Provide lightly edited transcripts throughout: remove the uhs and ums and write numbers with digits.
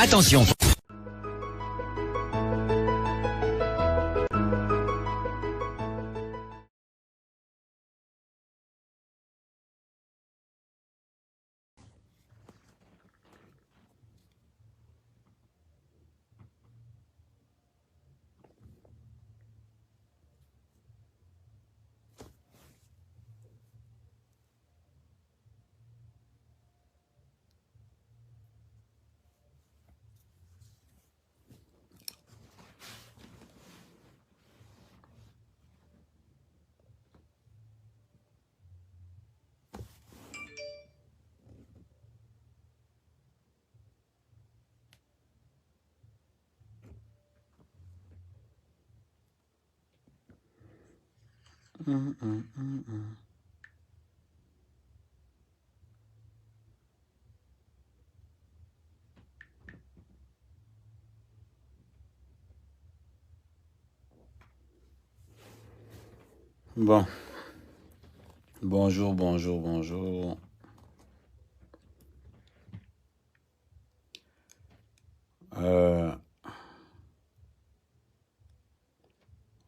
Attention. Bon. Bonjour, bonjour, bonjour.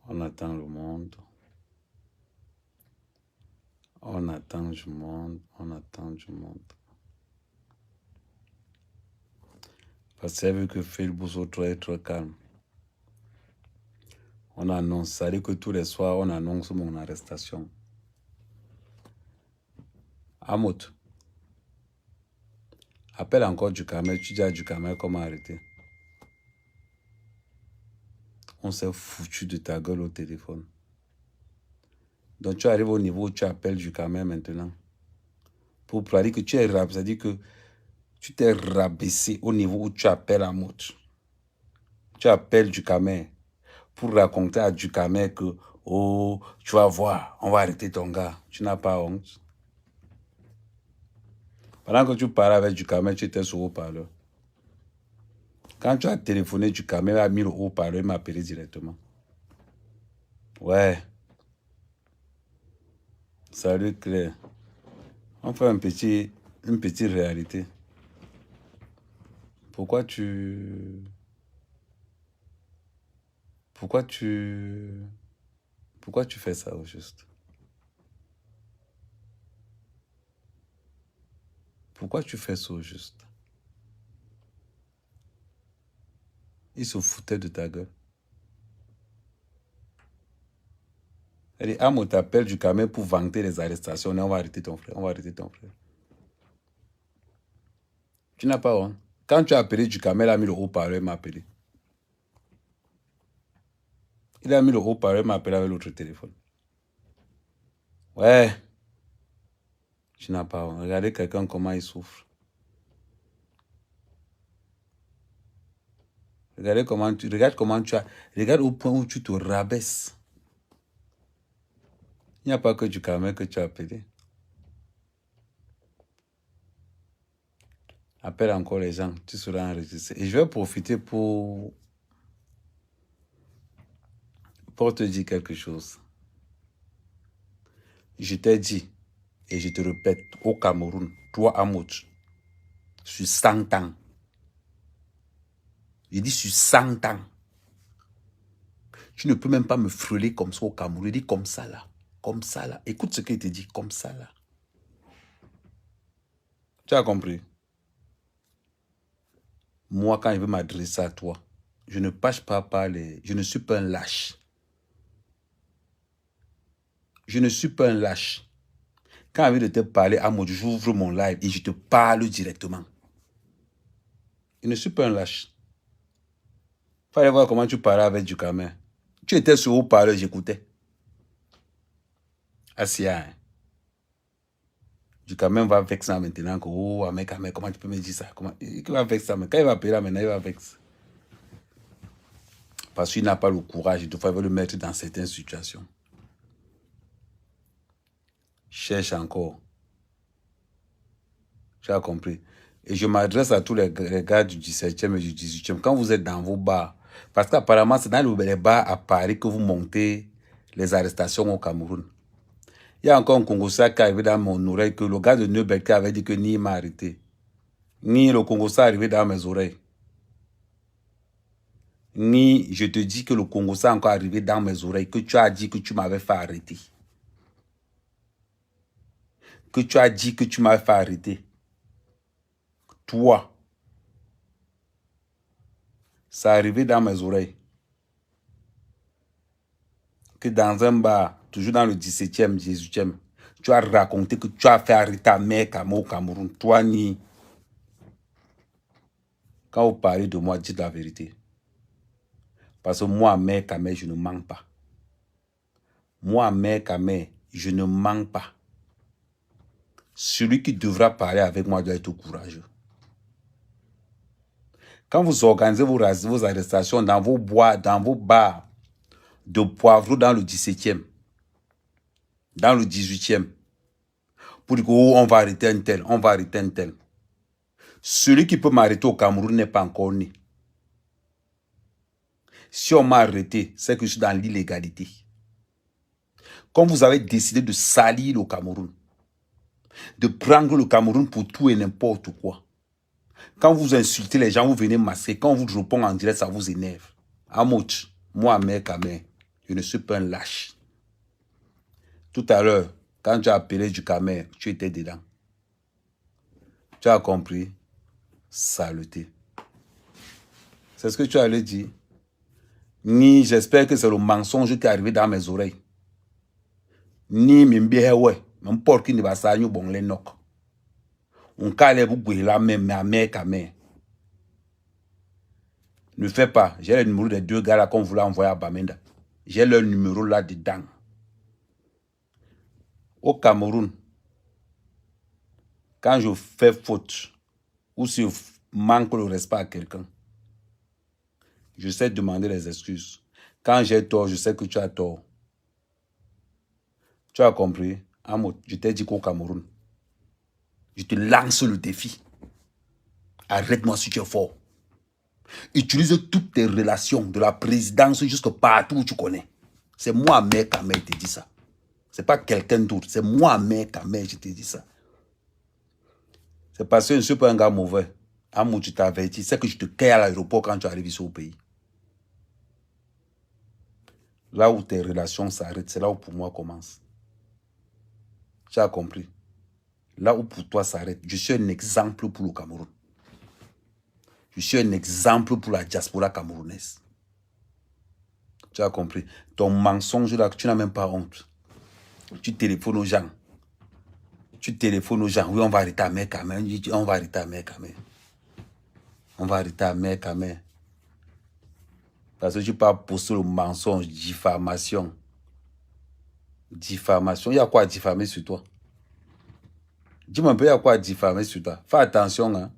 On attend le monde. On attend du monde. On attend du monde. Parce que vu que Facebook est très calme. On annonce, ça dit que tous les soirs, on annonce mon arrestation. Amout, appelle encore Dukamel, tu dis à Dukamel comment arrêter. On s'est foutu de ta gueule au téléphone. Donc tu arrives au niveau où tu appelles Dukamel maintenant. Pour dire que tu es rabaissé, c'est-à-dire que tu t'es rabaissé au niveau où tu appelles Amout. Tu appelles Dukamel pour raconter à Dukamel que, oh, tu vas voir, on va arrêter ton gars. Tu n'as pas honte. Pendant que tu parlais avec Dukamel, tu étais sur haut-parleur. Quand tu as téléphoné, Dukamel a mis le haut-parleur, il m'a appelé directement. Ouais. Salut Claire. On fait une petite réalité. Pourquoi tu fais ça au juste? Pourquoi tu fais ça au juste? Il se foutait de ta gueule. Elle dit, Amo t'appelle Dukamel pour vanter les arrestations. On va arrêter ton frère. On va arrêter ton frère. Tu n'as pas honte. Quand tu as appelé Dukamel, il a mis le haut-parleur, il m'a appelé. Il a mis le haut-parleur, il m'a appelé avec l'autre téléphone. Ouais. Tu n'as pas honte. Regardez quelqu'un comment il souffre. Regarde au point où tu te rabaisses. Il n'y a pas que Dukamel que tu as appelé. Appelle encore les gens, tu seras enregistré. Et je vais profiter pour te dire quelque chose. Je t'ai dit, et je te répète, au Cameroun, toi, Amout, sur 100 ans. Je dis sur 100 ans. Tu ne peux même pas me frôler comme ça au Cameroun. Je dis comme ça là. Comme ça là. Écoute ce qu'il te dit, comme ça là. Tu as compris? Moi, quand je veux m'adresser à toi, je ne passe pas par les... Je ne suis pas un lâche. Je ne suis pas un lâche. Quand j'ai envie de te parler, j'ouvre mon live et je te parle directement. Je ne suis pas un lâche. Fallait voir comment tu parlais avec Dukamel. Tu étais sur haut-parleur, j'écoutais. Assia. Hein? Dukamel va vexer maintenant que, oh, mec, comment tu peux me dire ça? Il va vexer, mais quand il va appeler là, maintenant, il va vexer. Parce qu'il n'a pas le courage, il devrait le mettre dans certaines situations. Cherche encore. Tu as compris. Et je m'adresse à tous les gars du 17e et du 18e. Quand vous êtes dans vos bars, parce qu'apparemment, c'est dans les bars à Paris que vous montez les arrestations au Cameroun. Il y a encore un Congolais qui est arrivé dans mon oreille que le gars de Neuberg avait dit que Ni m'a arrêté. Ni le Congolais est arrivé dans mes oreilles. ni je te dis que le Congo s'est encore arrivé dans mes oreilles, que tu as dit que tu m'avais fait arrêter. Que tu as dit que tu m'avais fait arrêter. Toi. Ça arrivé dans mes oreilles. Que dans un bar, toujours dans le 17e, 18e, tu as raconté que tu as fait arrêter ta mère au Cameroun. Toi, ni. Quand vous parlez de moi, dites la vérité. Parce que moi, mère Kamé, je ne mens pas. Moi, mère Kamé, je ne mens pas. Celui qui devra parler avec moi doit être courageux. Quand vous organisez vos arrestations dans vos bois, dans vos bars de poivreau dans le 17e, dans le 18e, pour dire qu'on va arrêter un tel, on va arrêter un tel. Celui qui peut m'arrêter au Cameroun n'est pas encore né. Si on m'a arrêté, c'est que je suis dans l'illégalité. Quand vous avez décidé de salir le Cameroun, de prendre le Cameroun pour tout et n'importe quoi, quand vous insultez les gens, vous venez masquer, quand vous répondez en direct, ça vous énerve. Amouch, moi, mec, je ne suis pas un lâche. Tout à l'heure, quand tu as appelé du Camer, tu étais dedans. Tu as compris? Saleté. C'est ce que tu allais dire. Ni j'espère que c'est le mensonge qui est arrivé dans mes oreilles. Ni m'imbihewe, m'importe qui ne va pas bon les nok. On calait vous la même ma mère Camer. Ne fais pas. J'ai le numéro des deux gars là qu'on voulait envoyer à Bamenda. J'ai leur numéro là dedans. Au Cameroun, quand je fais faute ou si je manque le respect à quelqu'un, je sais demander les excuses. Quand j'ai tort, je sais que tu as tort. Tu as compris? Amo, je t'ai dit qu'au Cameroun, je te lance le défi. Arrête-moi si tu es fort. Utilise toutes tes relations de la présidence jusque partout où tu connais. C'est moi, mère Kamé, je te dis ça. C'est pas quelqu'un d'autre. C'est moi, mère Kamé, je te dis ça. C'est parce que je ne suis pas un gars mauvais. Amo, tu t'avertis. C'est que je te cueille à l'aéroport quand tu arrives ici au pays. Là où tes relations s'arrêtent, c'est là où pour moi commence. Tu as compris? Là où pour toi s'arrête, je suis un exemple pour le Cameroun. Je suis un exemple pour la diaspora camerounaise. Tu as compris? Ton mensonge là, tu n'as même pas honte. Tu téléphones aux gens. Tu téléphones aux gens. Oui, on va arrêter à mec, on va arrêter à mec, on va arrêter à mec, parce que tu peux poster le mensonge, diffamation. Diffamation. Il y a quoi à diffamer sur toi? Dis-moi un peu, il y a quoi à diffamer sur toi? Fais attention, hein.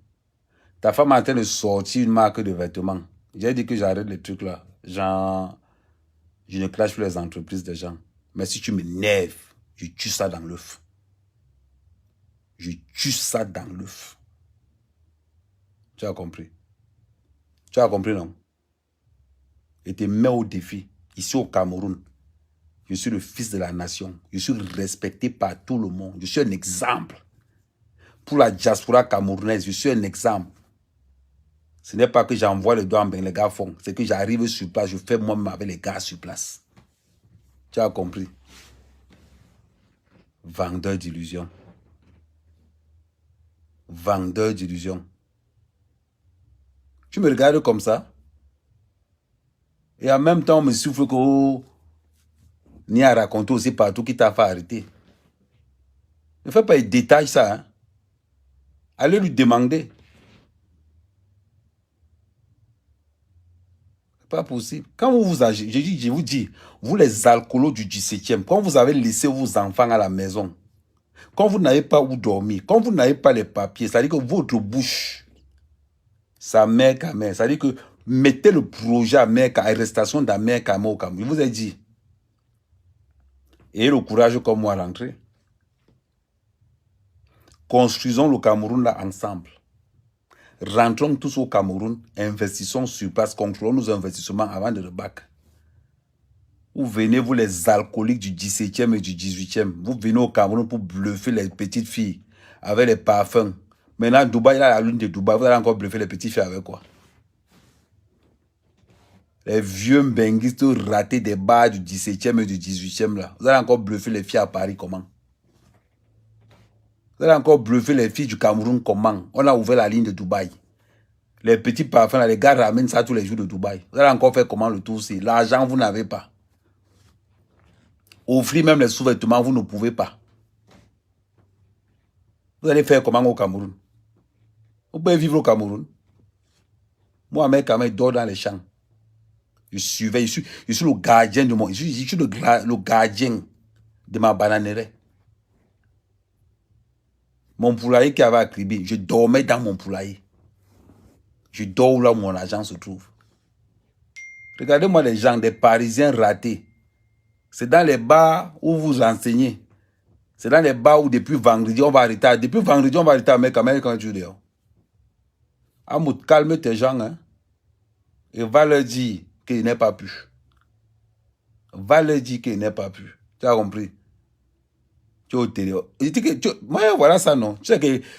Ta femme est en train de sortir une marque de vêtements. J'ai dit que j'arrête les trucs là. Genre, je ne clash plus les entreprises des gens. Mais si tu m'énerves, je tue ça dans l'œuf. Je tue ça dans l'œuf. Tu as compris? Tu as compris, non? Et te mets au défi. Ici au Cameroun, je suis le fils de la nation. Je suis respecté par tout le monde. Je suis un exemple. Pour la diaspora camerounaise, je suis un exemple. Ce n'est pas que j'envoie le doigt en bain, les gars font. C'est que j'arrive sur place, je fais moi-même avec les gars sur place. Tu as compris? Vendeur d'illusions. Vendeur d'illusions. Tu me regardes comme ça. Et en même temps, on me souffle que oh, ni à raconter aussi partout qui t'a fait arrêter. Ne fais pas, il détaille ça. Hein. Allez lui demander. C'est pas possible. Quand vous vous agissez, je vous dis, vous les alcoolos du 17e, quand vous avez laissé vos enfants à la maison, quand vous n'avez pas où dormir, quand vous n'avez pas les papiers, ça veut dire que votre bouche, ça met quand même. Ça veut dire que mettez le projet à mettre arrestation d'un mec à au Cameroun. Je vous ai dit. Et le courage comme moi à rentrer. Construisons le Cameroun là ensemble. Rentrons tous au Cameroun, investissons sur place, contrôlons nos investissements avant de rebattre. Vous venez, vous les alcooliques du 17e et du 18e, vous venez au Cameroun pour bluffer les petites filles avec les parfums. Maintenant, Dubaï, là, la lune de Dubaï, vous allez encore bluffer les petites filles avec quoi? Les vieux benguistes ratés des bars du 17e et du 18e là. Vous allez encore bluffer les filles à Paris comment? Vous allez encore bluffer les filles du Cameroun comment? On a ouvert la ligne de Dubaï. Les petits parfums là, les gars ramènent ça tous les jours de Dubaï. Vous allez encore faire comment le tour? C'est l'argent, vous n'avez pas. Offrir même les sous-vêtements, vous ne pouvez pas. Vous allez faire comment au Cameroun? Vous pouvez vivre au Cameroun. Moi, mec, quand même, je dors dans les champs. Je surveille, je suis le gardien de mon... Je suis le gardien de ma bananeraie. Mon poulailler qui avait à Kribi, je dormais dans mon poulailler. Je dors là où mon argent se trouve. Regardez-moi les gens, des Parisiens ratés. C'est dans les bars où vous enseignez. C'est dans les bars où depuis vendredi, on va arrêter. Depuis vendredi, on va arrêter avec quand tu es dehors. Amout, calme tes gens, hein. Et va leur dire qu'il n'est pas pu. Va leur dire qu'il n'est pas pu. Tu as compris? Tu es au télé. Moi, voilà ça, non. Tu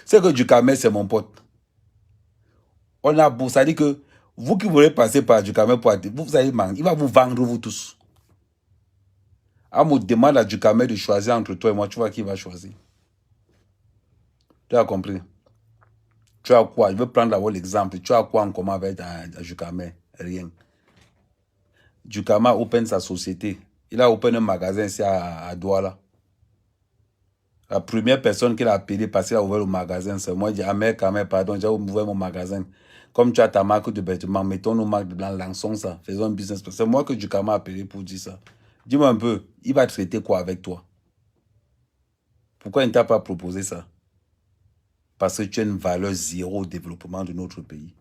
sais que Ducamel, c'est mon pote. On a beau, ça dit que vous qui voulez passer par Ducamel pour vous allez manquer. Il va vous vendre, vous tous. Amout, demande à Ducamel de choisir entre toi et moi. Tu vois qui va choisir. Tu as compris? Tu as quoi? Je veux prendre d'abord l'exemple. Tu as quoi en commun avec Ducamel? Rien. Ducamel open sa société. Il a open un magasin ici à Douala. La première personne qu'il a appelée parce qu'il a ouvert le magasin, c'est moi. Il dit, Ahmed, pardon, j'ai ouvert mon magasin. Comme tu as ta marque de vêtements, mettons nos marques de blanc, lançons ça, faisons un business. C'est moi que Ducamel a appelé pour dire ça. Dis-moi un peu, il va traiter quoi avec toi? Pourquoi il ne t'a pas proposé ça? Parce que tu as une valeur zéro au développement de notre pays.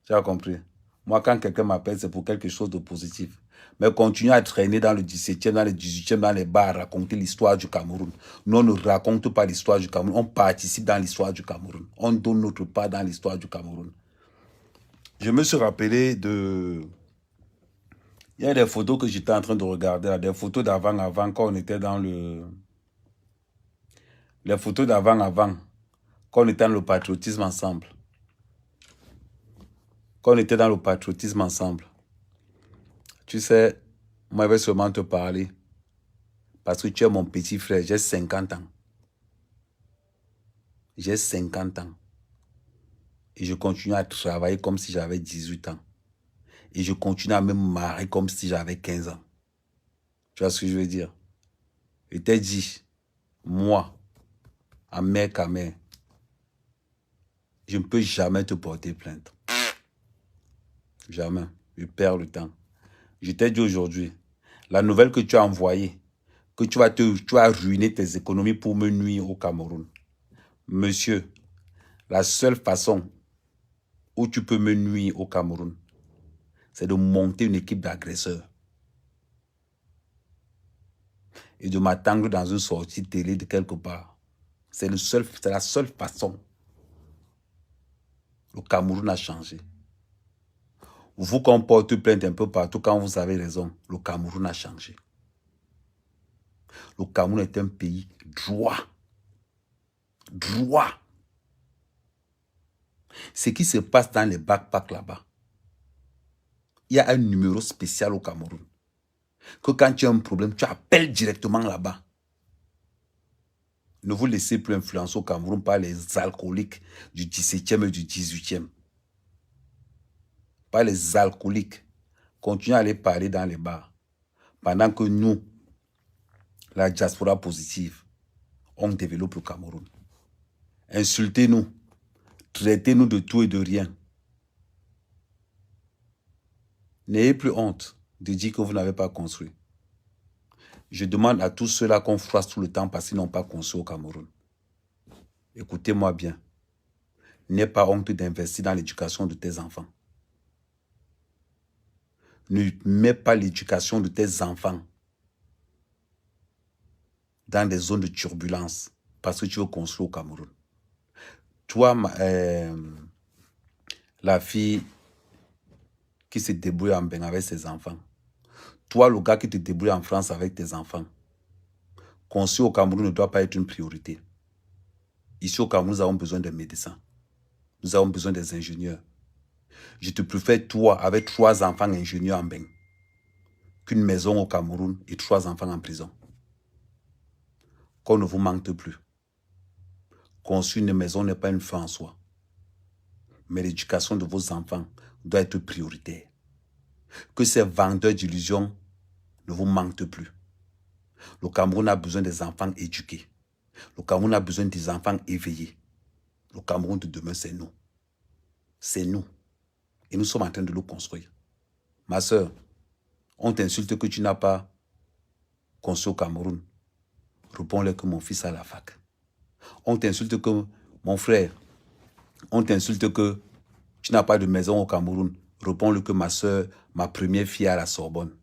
Tu as compris? Moi, quand quelqu'un m'appelle, c'est pour quelque chose de positif. Mais continuer à traîner dans le 17e, dans le 18e, dans les bars, à raconter l'histoire du Cameroun. Nous, on ne raconte pas l'histoire du Cameroun. On participe dans l'histoire du Cameroun. On donne notre part dans l'histoire du Cameroun. Je me suis rappelé de... Il y a des photos que j'étais en train de regarder, là, des photos d'avant, quand on était dans le... Les photos d'avant, quand on était dans le patriotisme ensemble. Quand on était dans le patriotisme ensemble. Tu sais, moi, je vais seulement te parler. Parce que tu es mon petit frère, j'ai 50 ans. J'ai 50 ans. Et je continue à travailler comme si j'avais 18 ans. Et je continue à me marier comme si j'avais 15 ans. Tu vois ce que je veux dire? Je t'ai dit, moi, Ahmed Kamel, je ne peux jamais te porter plainte. Jamais. Je perds le temps. Je t'ai dit aujourd'hui, la nouvelle que tu as envoyée, que tu vas ruiner tes économies pour me nuire au Cameroun. Monsieur, la seule façon où tu peux me nuire au Cameroun, c'est de monter une équipe d'agresseurs et de m'attendre dans une sortie télé de quelque part. C'est la seule façon. Le Cameroun a changé. Vous qu'on porte plainte un peu partout quand vous avez raison, le Cameroun a changé. Le Cameroun est un pays droit. Droit. Ce qui se passe dans les backpacks là-bas, il y a un numéro spécial au Cameroun. Que quand tu as un problème, tu appelles directement là-bas. Ne vous laissez plus influencer au Cameroun par les alcooliques du 17e et du 18e. Par les alcooliques. Continuez à aller parler dans les bars. Pendant que nous, la diaspora positive, on développe le Cameroun. Insultez-nous. Traitez-nous de tout et de rien. N'ayez plus honte de dire que vous n'avez pas construit. Je demande à tous ceux-là qu'on froisse tout le temps parce qu'ils n'ont pas construit au Cameroun. Écoutez-moi bien. N'aie pas honte d'investir dans l'éducation de tes enfants. Ne mets pas l'éducation de tes enfants dans des zones de turbulence parce que tu veux construire au Cameroun. Toi, la fille qui se débrouille en Bénin avec ses enfants. Toi, le gars qui te débrouille en France avec tes enfants. Construire au Cameroun ne doit pas être une priorité. Ici au Cameroun, nous avons besoin de médecins. Nous avons besoin des ingénieurs. Je te préfère toi avec 3 enfants ingénieurs en bain qu'une maison au Cameroun et 3 enfants en prison. Qu'on ne vous manque plus. Construire une maison n'est pas une fin en soi. Mais l'éducation de vos enfants doit être prioritaire. Que ces vendeurs d'illusions ne vous manquent plus. Le Cameroun a besoin des enfants éduqués. Le Cameroun a besoin des enfants éveillés. Le Cameroun de demain, c'est nous. C'est nous. Et nous sommes en train de le construire. Ma soeur, on t'insulte que tu n'as pas construit au Cameroun. Réponds-leur que mon fils a la fac. On t'insulte que mon frère, on t'insulte que tu n'as pas de maison au Cameroun. Réponds-leur que ma soeur, ma première fille à la Sorbonne.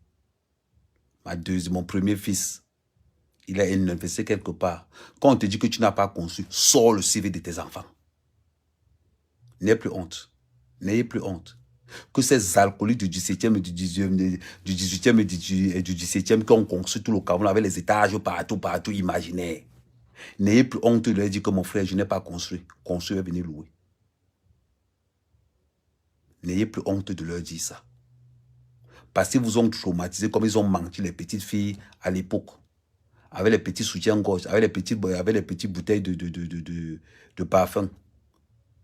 Mon premier fils, il a investi quelque part. Quand on te dit que tu n'as pas construit, sors le CV de tes enfants. N'ayez plus honte. N'ayez plus honte. Que ces alcooliques du 17e, du 18e et du 17e qui ont construit tout le Cameroun avec les étages partout, imaginaires. N'ayez plus honte de leur dire que mon frère, je n'ai pas construit. Construire, venez louer. N'ayez plus honte de leur dire ça. Parce qu'ils vous ont traumatisé comme ils ont menti les petites filles à l'époque. Avec les petits soutiens-gorge, avec les petites bouteilles de parfum.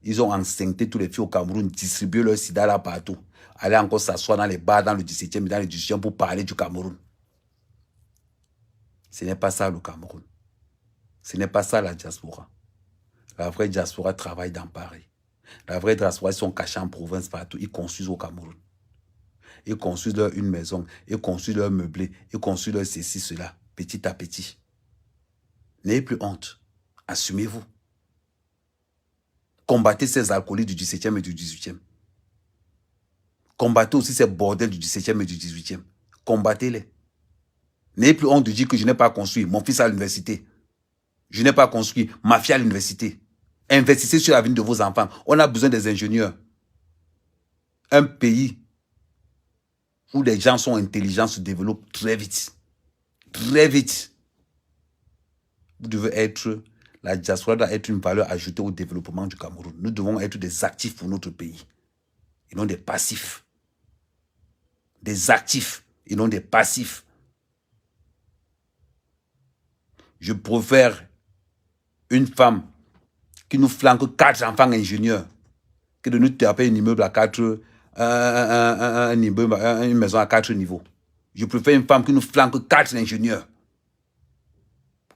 Ils ont enceinté tous les filles au Cameroun, distribué leur sida là partout. Aller encore s'asseoir dans les bars, dans le 17e, dans le 18e pour parler du Cameroun. Ce n'est pas ça le Cameroun. Ce n'est pas ça la diaspora. La vraie diaspora travaille dans Paris. La vraie diaspora, ils sont cachés en province partout. Ils construisent au Cameroun. Ils construisent leur une maison. Ils construisent leur meublé. Ils construisent leur ceci, cela, petit à petit. N'ayez plus honte. Assumez-vous. Combattez ces alcooliques du 17e et du 18e. Combattez aussi ces bordels du 17e et du 18e. Combattez-les. N'ayez plus honte de dire que je n'ai pas construit. Mon fils à l'université. Je n'ai pas construit. Ma fille à l'université. Investissez sur l'avenir de vos enfants. On a besoin des ingénieurs. Un pays où les gens sont intelligents se développe très vite. Très vite. Vous devez être... La diaspora doit être une valeur ajoutée au développement du Cameroun. Nous devons être des actifs pour notre pays. Et non des passifs. Des actifs et non des passifs. Je préfère une femme qui nous flanque 4 enfants ingénieurs que de nous taper un immeuble à 4, une maison à 4 niveaux. Je préfère une femme qui nous flanque 4 ingénieurs.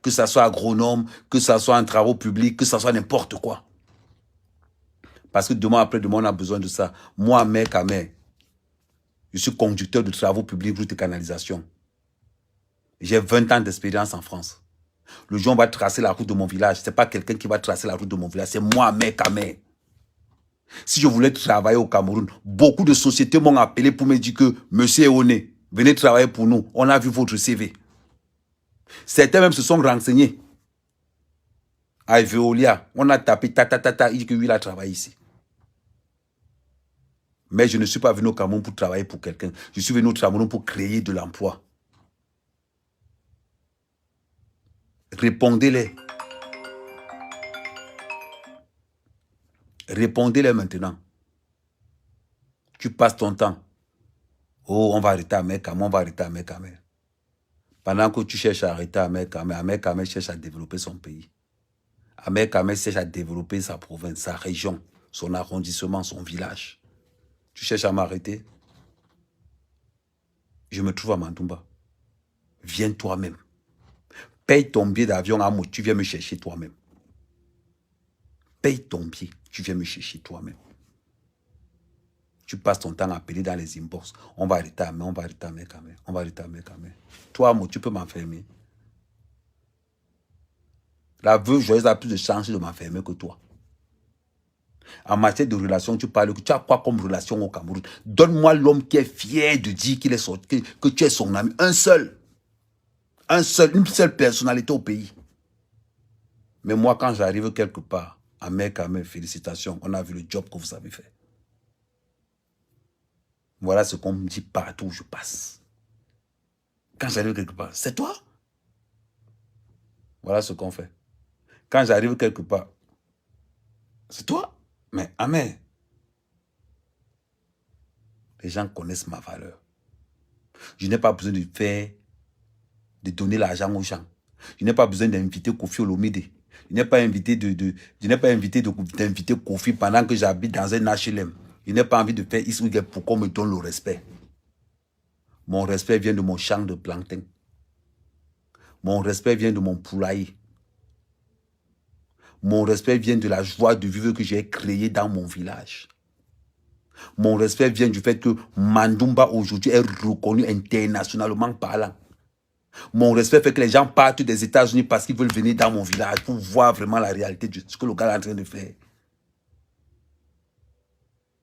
Que ce soit agronome, que ce soit en travaux publics, que ce soit n'importe quoi. Parce que demain après demain, on a besoin de ça. Moi, mec à mec, je suis conducteur de travaux publics, route de canalisation. J'ai 20 ans d'expérience en France. Le jour où on va tracer la route de mon village, ce n'est pas quelqu'un qui va tracer la route de mon village, c'est moi, mec à mec. Si je voulais travailler au Cameroun, beaucoup de sociétés m'ont appelé pour me dire que monsieur Eoné, venez travailler pour nous. On a vu votre CV. Certains même se sont renseignés. À Veolia, on a tapé il dit que lui, il a travaillé ici. Mais je ne suis pas venu au Cameroun pour travailler pour quelqu'un. Je suis venu au Cameroun pour créer de l'emploi. Répondez-les. Répondez-les maintenant. Tu passes ton temps. Oh, on va arrêter à Mekame, on va arrêter à Mekame. Pendant que tu cherches à arrêter à Mekame cherche à développer son pays. Mekame cherche à développer sa province, sa région, son arrondissement, son village. Tu cherches à m'arrêter? Je me trouve à Mandumba. Viens toi-même. Paye ton billet d'avion à moi, tu viens me chercher toi-même. Paye ton billet, tu viens me chercher toi-même. Tu passes ton temps à appeler dans les inbox. On va arrêter à Mekame, on va arrêter à Mekame, on va arrêter à Mekame. Toi, moi, tu peux m'enfermer. La veuve joyeuse a plus de chance de m'enfermer que toi. En matière de relation, tu parles que tu as quoi comme relation au Cameroun? Donne-moi l'homme qui est fier de dire qu'il est sorti, que tu es son ami. Un seul. Un seul, une seule personnalité au pays. Mais moi, quand j'arrive quelque part, à Mekame, félicitations, on a vu le job que vous avez fait. Voilà ce qu'on me dit partout où je passe. Quand j'arrive quelque part, c'est toi? Voilà ce qu'on fait. Quand j'arrive quelque part, c'est toi? Mais Amé, Les gens connaissent ma valeur. Je n'ai pas besoin de donner l'argent aux gens. Je n'ai pas besoin d'inviter Kofi Olomide. Je n'ai pas d'inviter Kofi pendant que j'habite dans un HLM. Je n'ai pas envie de faire ici pour qu'on me donne le respect. Mon respect vient de mon champ de plantain. Mon respect vient de mon poulailler. Mon respect vient de la joie de vivre que j'ai créée dans mon village. Mon respect vient du fait que Mandumba aujourd'hui est reconnu internationalement parlant. Mon respect fait que les gens partent des États-Unis parce qu'ils veulent venir dans mon village pour voir vraiment la réalité de ce que le gars est en train de faire.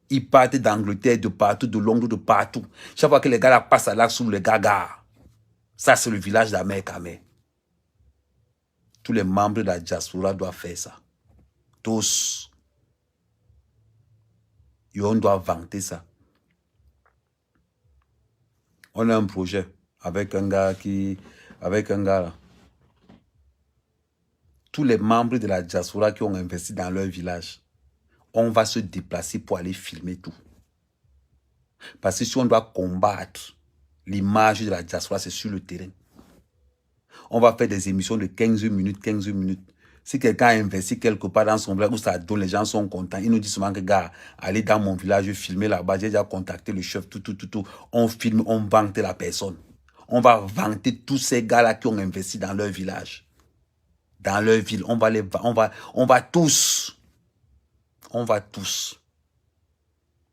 Ils partent d'Angleterre, de partout, de Londres, de partout. Chaque fois que les gars là passent à là sous les gagas. Ça, c'est le village d'Amer Kamé. Tous les membres de la diaspora doivent faire ça. Tous. Et on doit vanter ça. On a un projet avec un gars là. Tous les membres de la diaspora qui ont investi dans leur village, on va se déplacer pour aller filmer tout. Parce que si on doit combattre l'image de la diaspora, c'est sur le terrain. On va faire des émissions de 15 minutes. Si quelqu'un a investi quelque part dans son village où ça donne, les gens sont contents. Ils nous disent souvent que, gars, allez dans mon village, filmer là-bas. J'ai déjà contacté le chef, tout. On filme, on vante la personne. On va vanter tous ces gars-là qui ont investi dans leur village. Dans leur ville. On va tous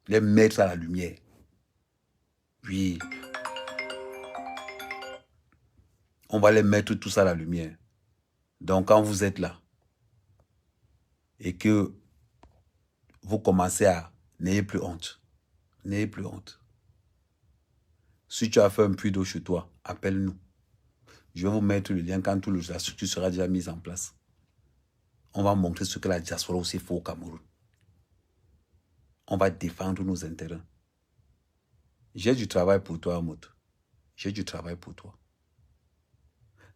les mettre à la lumière. Oui. On va les mettre tous à la lumière. Donc, quand vous êtes là et que vous commencez à... N'ayez plus honte. N'ayez plus honte. Si tu as fait un puits d'eau chez toi, appelle-nous. Je vais vous mettre le lien quand la structure sera déjà mise en place. On va montrer ce que la diaspora aussi fait au Cameroun. On va défendre nos intérêts. J'ai du travail pour toi, Amout. J'ai du travail pour toi.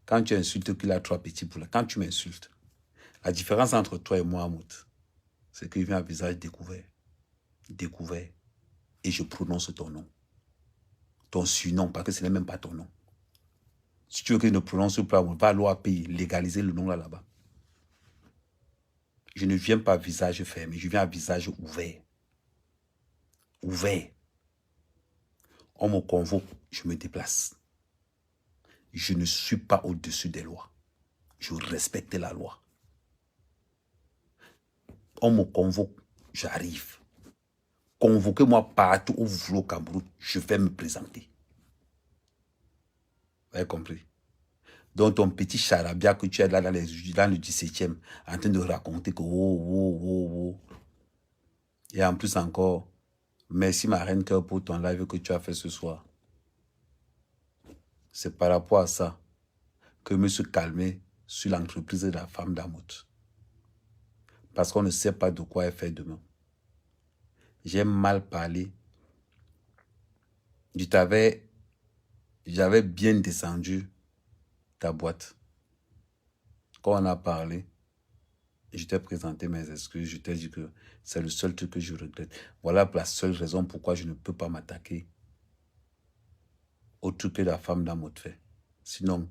Quand tu insultes qu'il a 3 petits poulets, quand tu m'insultes, la différence entre toi et moi, Amout, c'est qu'il vient à visage découvert. Découvert. Et je prononce ton nom. Ton surnom, parce que ce n'est même pas ton nom. Si tu veux que je ne prononce pas, on va à l'OAP légaliser le nom là-bas. Je ne viens pas à visage fermé, je viens à visage ouvert. Ouvert. On me convoque, je me déplace. Je ne suis pas au-dessus des lois. Je respecte la loi. On me convoque, j'arrive. Convoquez-moi partout où vous voulez au Cameroun, je vais me présenter. Vous avez compris? Donc ton petit charabia que tu es là dans le 17e, en train de raconter que Et en plus encore, merci ma reine cœur pour ton live que tu as fait ce soir. C'est par rapport à ça que je me suis calmé sur l'entreprise de la femme d'Amout. Parce qu'on ne sait pas de quoi elle fait demain. J'ai mal parlé. J'avais bien descendu ta boîte. Quand on a parlé, je t'ai présenté mes excuses. Je t'ai dit que c'est le seul truc que je regrette. Voilà la seule raison pourquoi je ne peux pas m'attaquer au truc que la femme d'Amout fait. Sinon,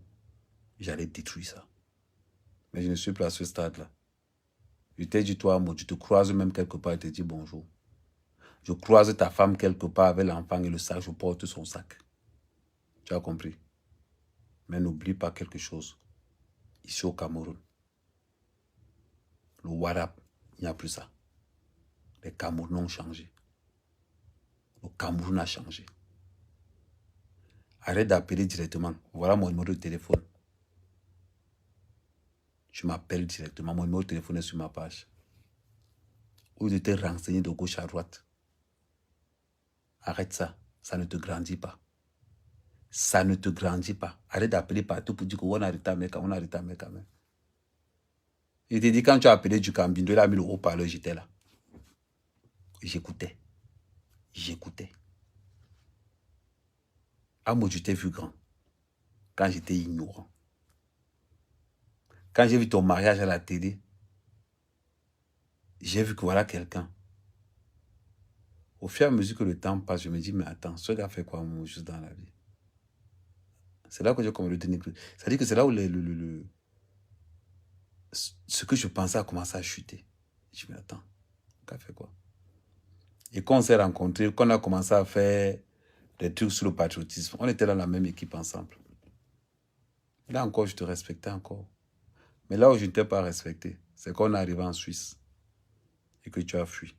j'allais détruire ça. Mais je ne suis plus à ce stade-là. Je t'ai dit, toi, Amout, je te croise même quelque part et te dis bonjour. Je croise ta femme quelque part avec l'enfant et le sac, je porte son sac. Tu as compris? Mais n'oublie pas quelque chose. Ici au Cameroun, le Warap, il n'y a plus ça. Les Camerounais ont changé. Le Cameroun a changé. Arrête d'appeler directement. Voilà mon numéro de téléphone. Tu m'appelles directement. Mon numéro de téléphone est sur ma page. Ou de te renseigner de gauche à droite. Arrête ça. Ça ne te grandit pas. Ça ne te grandit pas. Arrête d'appeler partout pour dire qu'on a arrêté à Meka, on a arrêté à Meka. Il te dit, quand tu as appelé du Cambindo, il a mis le haut-parleur, j'étais là. J'écoutais. J'écoutais. Ah, moi, je t'ai vu grand. Quand j'étais ignorant. Quand j'ai vu ton mariage à la télé, j'ai vu que voilà quelqu'un. Au fur et à mesure que le temps passe, je me dis, mais attends, ce gars fait quoi juste dans la vie? C'est là que j'ai commencé à le tenir. C'est-à-dire que c'est là où ce que je pensais a commencé à chuter. Je me dis, attends, le gars fait quoi? Et quand on s'est rencontrés, quand on a commencé à faire des trucs sur le patriotisme, on était dans la même équipe ensemble. Là encore, je te respectais encore. Mais là où je ne t'ai pas respecté, c'est quand on est arrivé en Suisse et que tu as fui.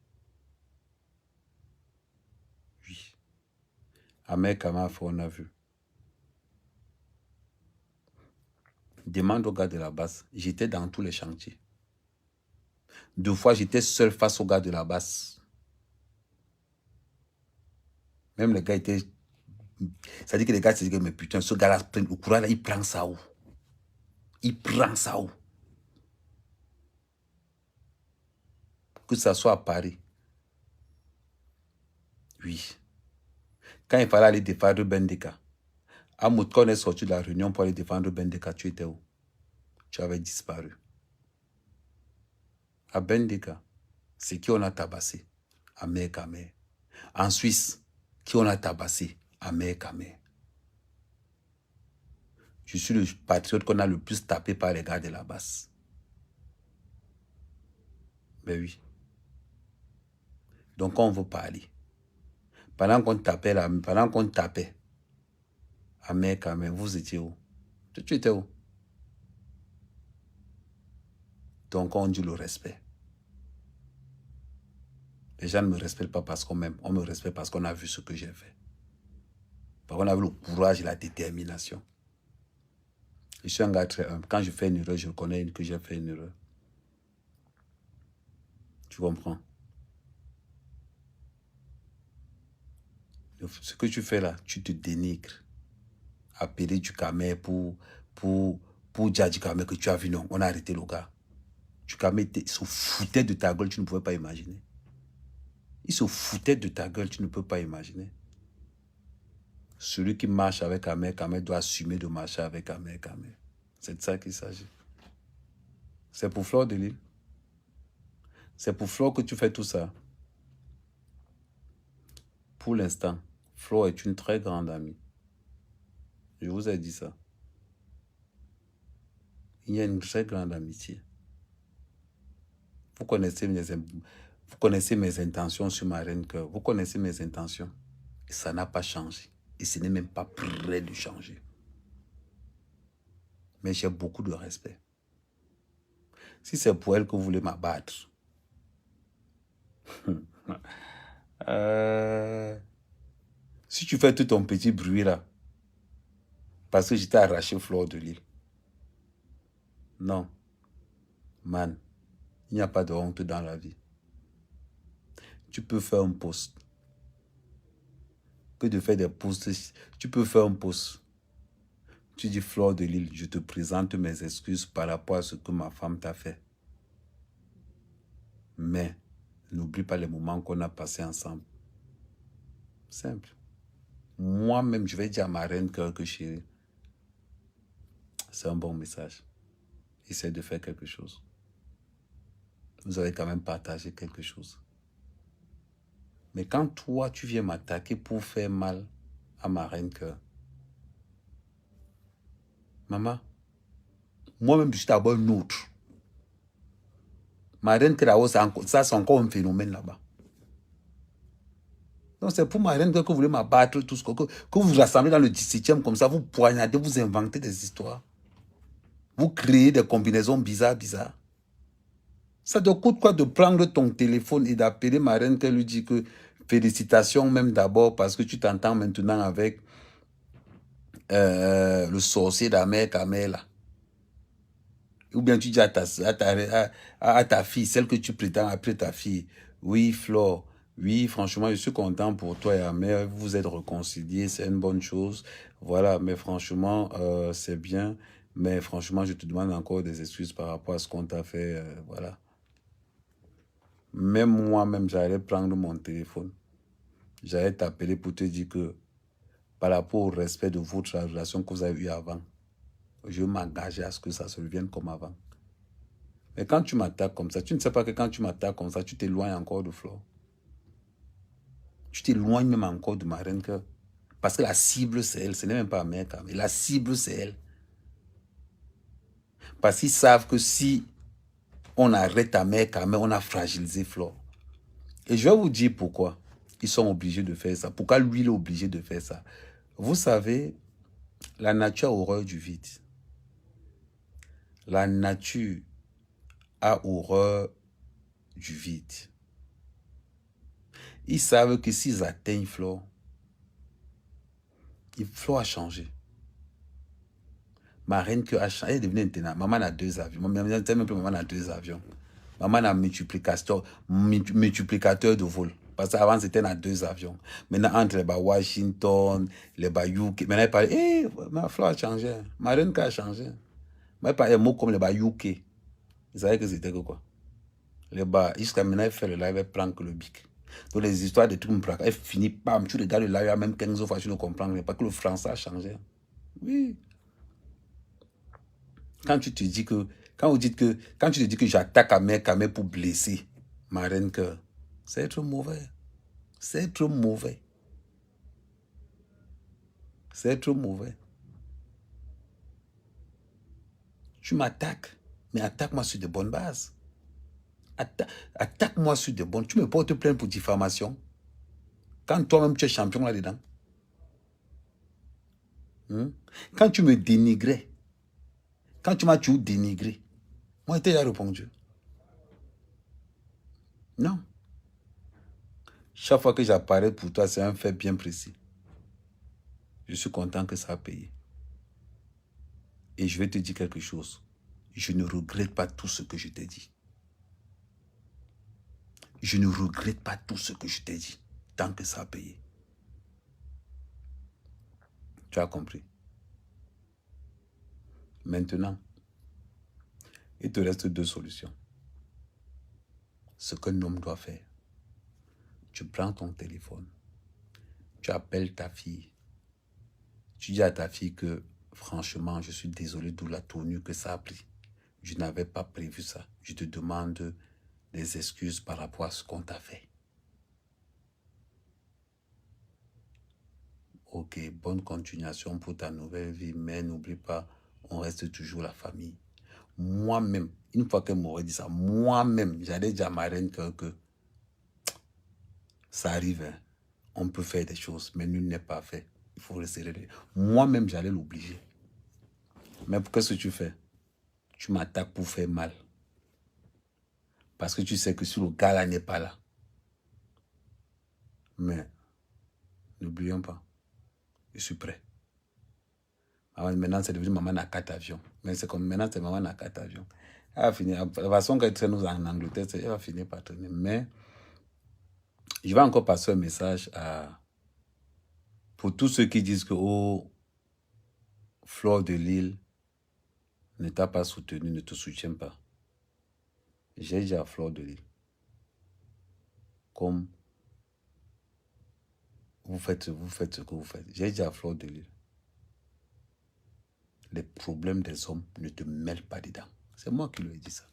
Oui. Ahmed Kamaf, on a vu. Demande au gars de la base. J'étais dans tous les chantiers. 2 fois, j'étais seul face au gars de la base. Même les gars étaient... Ça dit que les gars se disent, mais putain, ce gars-là, le courant, là, il prend ça où? Il prend ça où? Que ça soit à Paris. Oui. Quand il fallait aller défendre Bendeka, à Mout, quand on est sorti de la réunion pour aller défendre Bendeka, tu étais où? Tu avais disparu. À Bendeka, c'est qui on a tabassé? Ahmed Kamer. En Suisse, qui on a tabassé? Ahmed Kamer. Je suis le patriote qu'on a le plus tapé par les gars de la base. Mais oui. Donc on veut parler. Pendant qu'on tapait, Ahmed Kamer, vous étiez où? Tu étais où? Donc on dit le respect. Les gens ne me respectent pas parce qu'on m'aime. On me respecte parce qu'on a vu ce que j'ai fait. Parce qu'on a vu le courage et la détermination. Je suis un gars très humble. Quand je fais une erreur, je reconnais que j'ai fait une erreur. Tu comprends? Ce que tu fais là, tu te dénigres. Appeler du Kamer pour dire du Kamer que tu as vu, non, on a arrêté le gars. Du Kamer, il se foutait de ta gueule, tu ne pouvais pas imaginer. Il se foutait de ta gueule, tu ne peux pas imaginer. Celui qui marche avec Ahmed Kamer doit assumer de marcher avec Ahmed Kamer. C'est de ça qu'il s'agit. C'est pour Fleur de Lille. C'est pour Fleur que tu fais tout ça. Pour l'instant, Fleur est une très grande amie. Je vous ai dit ça. Il y a une très grande amitié. Vous connaissez mes intentions sur ma reine cœur. Vous connaissez mes intentions. Et ça n'a pas changé. Et ce n'est même pas prêt de changer. Mais j'ai beaucoup de respect. Si c'est pour elle que vous voulez m'abattre, si tu fais tout ton petit bruit là, parce que j'étais arraché Fleur de Lille. Non. Man, il n'y a pas de honte dans la vie. Tu peux faire un post. Que de faire des posts. Tu peux faire un post. Tu dis Fleur de Lille, je te présente mes excuses par rapport à ce que ma femme t'a fait. Mais n'oublie pas les moments qu'on a passés ensemble. Simple. Moi-même, je vais dire à ma reine cœur que chérie, c'est un bon message. Essaie de faire quelque chose. Vous avez quand même partagé quelque chose. Mais quand toi, tu viens m'attaquer pour faire mal à ma reine cœur, maman, moi-même, je suis d'abord une autre. Ma reine cœur, ça c'est encore un phénomène là-bas. Donc c'est pour ma reine que vous voulez m'abattre, tout ce que vous vous rassemblez dans le 17e comme ça, vous poignardez, vous inventez des histoires. Vous créez des combinaisons bizarres. Ça te coûte quoi de prendre ton téléphone et d'appeler ma reine qu'elle lui dit que félicitations même d'abord parce que tu t'entends maintenant avec le sorcier d'Ahmed Kamer là. Ou bien tu dis à ta fille, celle que tu prétends appeler ta fille, oui Flore, oui franchement je suis content pour toi et Ahmed, vous vous êtes réconciliés, c'est une bonne chose. Voilà, mais franchement c'est bien, mais franchement je te demande encore des excuses par rapport à ce qu'on t'a fait, voilà. Même moi-même, j'allais prendre mon téléphone. J'allais t'appeler pour te dire que par rapport au respect de votre relation que vous avez eue avant, je m'engageais à ce que ça se revienne comme avant. Mais quand tu m'attaques comme ça, tu ne sais pas que quand tu m'attaques comme ça, tu t'éloignes encore de Flore. Tu t'éloignes même encore de Marraine Cœur. Parce que la cible, c'est elle. Ce n'est même pas Mère Camé. La cible, c'est elle. Parce qu'ils savent que si on arrête à Mère Camé, on a fragilisé Flore. Et je vais vous dire pourquoi ils sont obligés de faire ça. Pourquoi lui, il est obligé de faire ça. Vous savez, la nature a horreur du vide. La nature a horreur du vide. Ils savent que s'ils atteignent Flore, Flore a changé. Ma reine que a changé, elle est devenue intenable. Maman a 2 avions. Maman a 2 avions. Maman a multiplicateur de vol. Parce qu'avant, c'était dans 2 avions. Maintenant, entre les Washington, les UK, maintenant, elle parle, ma Flore a changé. Ma reine a changé. Mais pas un mot comme les UK. Vous savez que c'était quoi? Les jusqu'à maintenant, elle fait le live, elle prend que le bic. Donc, les histoires de trucs, elle finit par, tu regardes le live, même 15 fois, tu ne comprends pas que le français a changé. Oui. Quand tu te dis que, quand tu te dis que j'attaque à Mère Camé pour blesser ma reine cœur, c'est trop mauvais. C'est trop mauvais. C'est trop mauvais. Tu m'attaques, mais attaque-moi sur de bonnes bases. Attaque-moi sur de bonnes. Tu me portes plainte pour diffamation. Quand toi-même tu es champion là-dedans. Quand tu me dénigrais, quand tu m'as toujours dénigré, moi, je t'ai répondu. Non. Chaque fois que j'apparais pour toi, c'est un fait bien précis. Je suis content que ça a payé. Et je vais te dire quelque chose. Je ne regrette pas tout ce que je t'ai dit. Je ne regrette pas tout ce que je t'ai dit, tant que ça a payé. Tu as compris? Maintenant, il te reste 2 solutions. Ce qu'un homme doit faire. Tu prends ton téléphone. Tu appelles ta fille. Tu dis à ta fille que, franchement, je suis désolé de la tournure que ça a pris. Je n'avais pas prévu ça. Je te demande des excuses par rapport à ce qu'on t'a fait. Ok, bonne continuation pour ta nouvelle vie, mais n'oublie pas, on reste toujours la famille. Moi-même, une fois qu'elle m'aurait dit ça, moi-même, j'allais dire à ma reine que ça arrive, hein. On peut faire des choses, mais nul n'est pas fait. Il faut rester. Moi-même, j'allais l'obliger. Mais qu'est-ce que tu fais? Tu m'attaques pour faire mal. Parce que tu sais que si le gars là n'est pas là. Mais, n'oublions pas, je suis prêt. Maintenant, c'est devenu maman à 4 avions. Mais c'est comme maintenant, c'est maman à 4 avions. Elle va finir. De la façon qu'elle traîne nous en Angleterre, elle va finir par traîner. Mais, je vais encore passer un message pour tous ceux qui disent que, oh, Flore de Lille ne t'a pas soutenu, ne te soutient pas. J'ai dit à Flore de Lille, comme vous faites ce que vous faites. J'ai dit à Flore de Lille, les problèmes des hommes ne te mêlent pas dedans. C'est moi qui lui ai dit ça.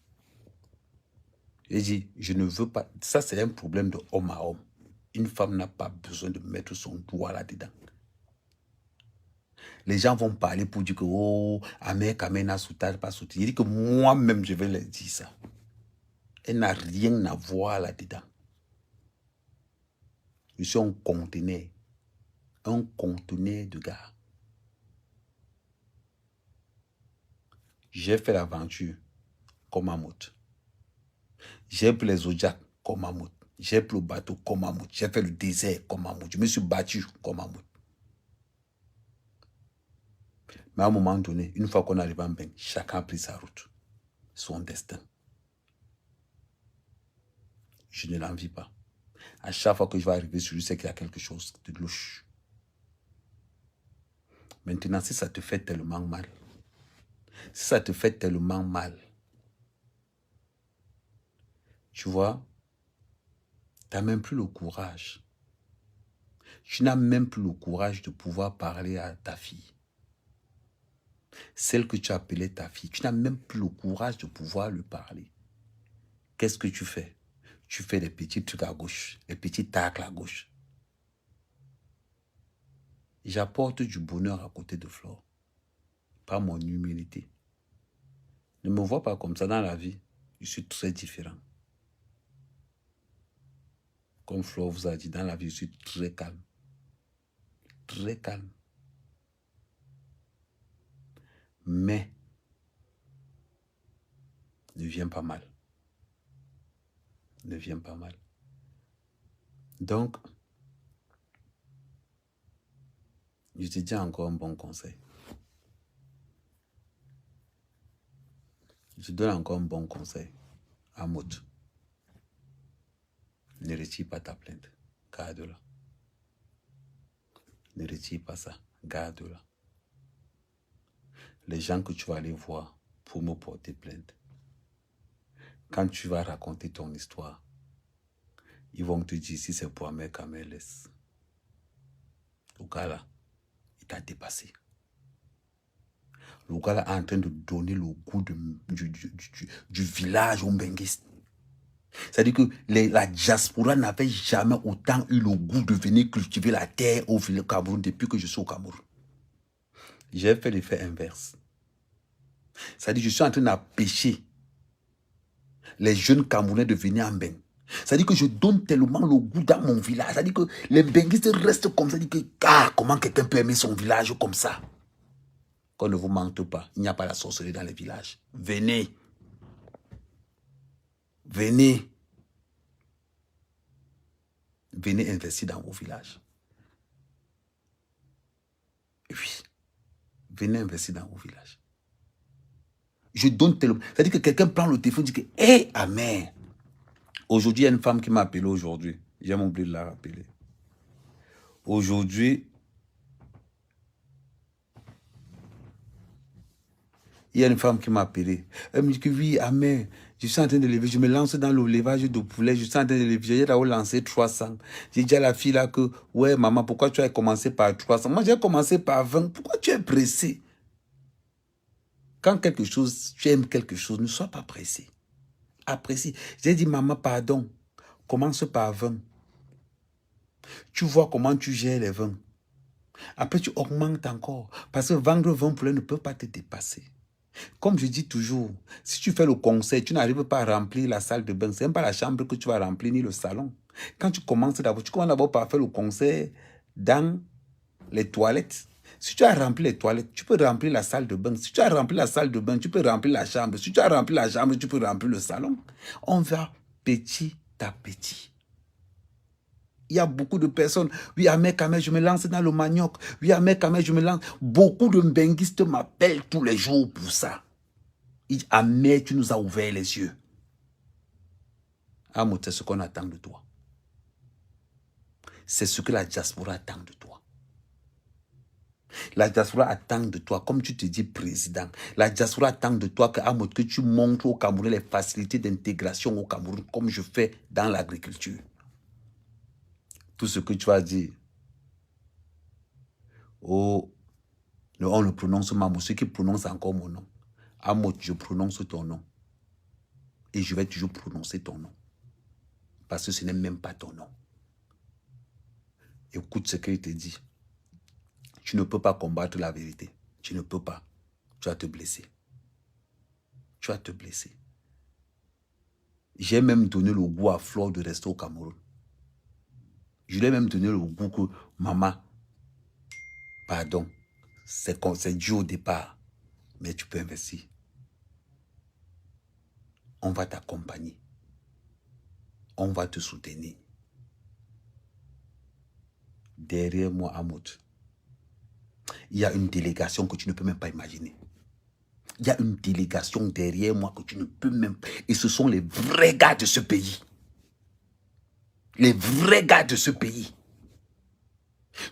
J'ai dit, je ne veux pas. Ça, c'est un problème de homme à homme. Une femme n'a pas besoin de mettre son doigt là-dedans. Les gens vont parler pour dire que, oh, Amé Kamena Soutar, pas soutenu. Il dit que moi-même, je vais leur dire ça. Elle n'a rien à voir là-dedans. Je suis un conteneur de gars. J'ai fait l'aventure comme Mammouth. J'ai pris les Zodiacs comme Mammouth. J'ai pris le bateau comme Mammouth. J'ai fait le désert comme Mammouth. Je me suis battu comme Mammouth. Mais à un moment donné, une fois qu'on arrive en bain, chacun a pris sa route, son destin. Je ne l'envie pas. À chaque fois que je vais arriver sur lui, c'est qu'il y a quelque chose de louche. Maintenant, si ça te fait tellement mal, tu vois, tu n'as même plus le courage. Tu n'as même plus le courage de pouvoir parler à ta fille. Celle que tu appelais ta fille, tu n'as même plus le courage de pouvoir lui parler. Qu'est-ce que tu fais? Tu fais des petits trucs à gauche, des petits tacles à gauche. J'apporte du bonheur à côté de Flore. Par mon humilité. Ne me vois pas comme ça dans la vie. Je suis très différent. Comme Flore vous a dit, dans la vie, je suis très calme. Très calme. Mais, ne viens pas mal. Ne viens pas mal. Donc, je te dis encore un bon conseil. Je te donne encore un bon conseil. Amout. Ne retire pas ta plainte. Garde-la. Ne retire pas ça. Garde-la. Les gens que tu vas aller voir pour me porter plainte, quand tu vas raconter ton histoire, ils vont te dire si c'est pour Ahmed Kamel, laisse. Le gars là, il t'a dépassé. Le gars là est en train de donner le goût du village au Mbenguiste. C'est-à-dire que la diaspora n'avait jamais autant eu le goût de venir cultiver la terre au Cameroun depuis que je suis au Cameroun. J'ai fait l'effet inverse. C'est-à-dire que je suis en train d'empêcher les jeunes Camerounais de venir en Mbeng. C'est-à-dire que je donne tellement le goût dans mon village. C'est-à-dire que les Mbenguistes restent comme ça. C'est-à-dire que, comment quelqu'un peut aimer son village comme ça? Qu'on ne vous mente pas. Il n'y a pas la sorcellerie dans les villages. Venez. Venez. Venez investir dans vos villages. Oui. Venez investir dans vos villages. Je donne tellement. C'est-à-dire que quelqu'un prend le téléphone et dit que, hé, Ahmed. Aujourd'hui, il y a une femme qui m'a appelé aujourd'hui. J'ai oublié de la rappeler. Aujourd'hui, il y a une femme qui m'a appelé. Elle me dit que oui, Ahmed, je suis en train de lever, je me lance dans le levage de poulet, je suis en train de lever, j'ai d'abord lancé 300. J'ai dit à la fille là que, ouais maman, pourquoi tu as commencé par 300? Moi j'ai commencé par 20, pourquoi tu es pressé? Quand quelque chose, tu aimes quelque chose, ne sois pas pressé. Apprécie. J'ai dit maman, pardon, commence par 20. Tu vois comment tu gères les 20. Après tu augmentes encore, parce que vendre 20 poulets ne peut pas te dépasser. Comme je dis toujours, si tu fais le conseil, tu n'arrives pas à remplir la salle de bain. Ce n'est pas la chambre que tu vas remplir, ni le salon. Quand tu commences d'abord par faire le conseil dans les toilettes. Si tu as rempli les toilettes, tu peux remplir la salle de bain. Si tu as rempli la salle de bain, tu peux remplir la chambre. Si tu as rempli la chambre, tu peux remplir le salon. On va petit à petit. Il y a beaucoup de personnes. Oui, Ahmed Kamel, je me lance dans le manioc. Oui, Ahmed Kamel, je me lance. Beaucoup de mbenguistes m'appellent tous les jours pour ça. Il dit, Ahmed, tu nous as ouvert les yeux. Amour, c'est ce qu'on attend de toi. C'est ce que la diaspora attend de toi. La diaspora attend de toi, comme tu te dis président, la diaspora attend de toi que tu montres au Cameroun les facilités d'intégration au Cameroun, comme je fais dans l'agriculture. Tout ce que tu vas dire, oh, on le prononce Mamou, ceux qui prononcent encore mon nom. Amot, je prononce ton nom. Et je vais toujours prononcer ton nom. Parce que ce n'est même pas ton nom. Écoute ce qu'il te dit. Tu ne peux pas combattre la vérité. Tu ne peux pas. Tu vas te blesser. Tu vas te blesser. J'ai même donné le goût à Flore de rester au Cameroun. Je lui ai même donné le goût que, maman, pardon, c'est dû au départ, mais tu peux investir. On va t'accompagner. On va te soutenir. Derrière moi, Amout, il y a une délégation que tu ne peux même pas imaginer. Il y a une délégation derrière moi que tu ne peux même pas. Et ce sont les vrais gars de ce pays. Les vrais gars de ce pays.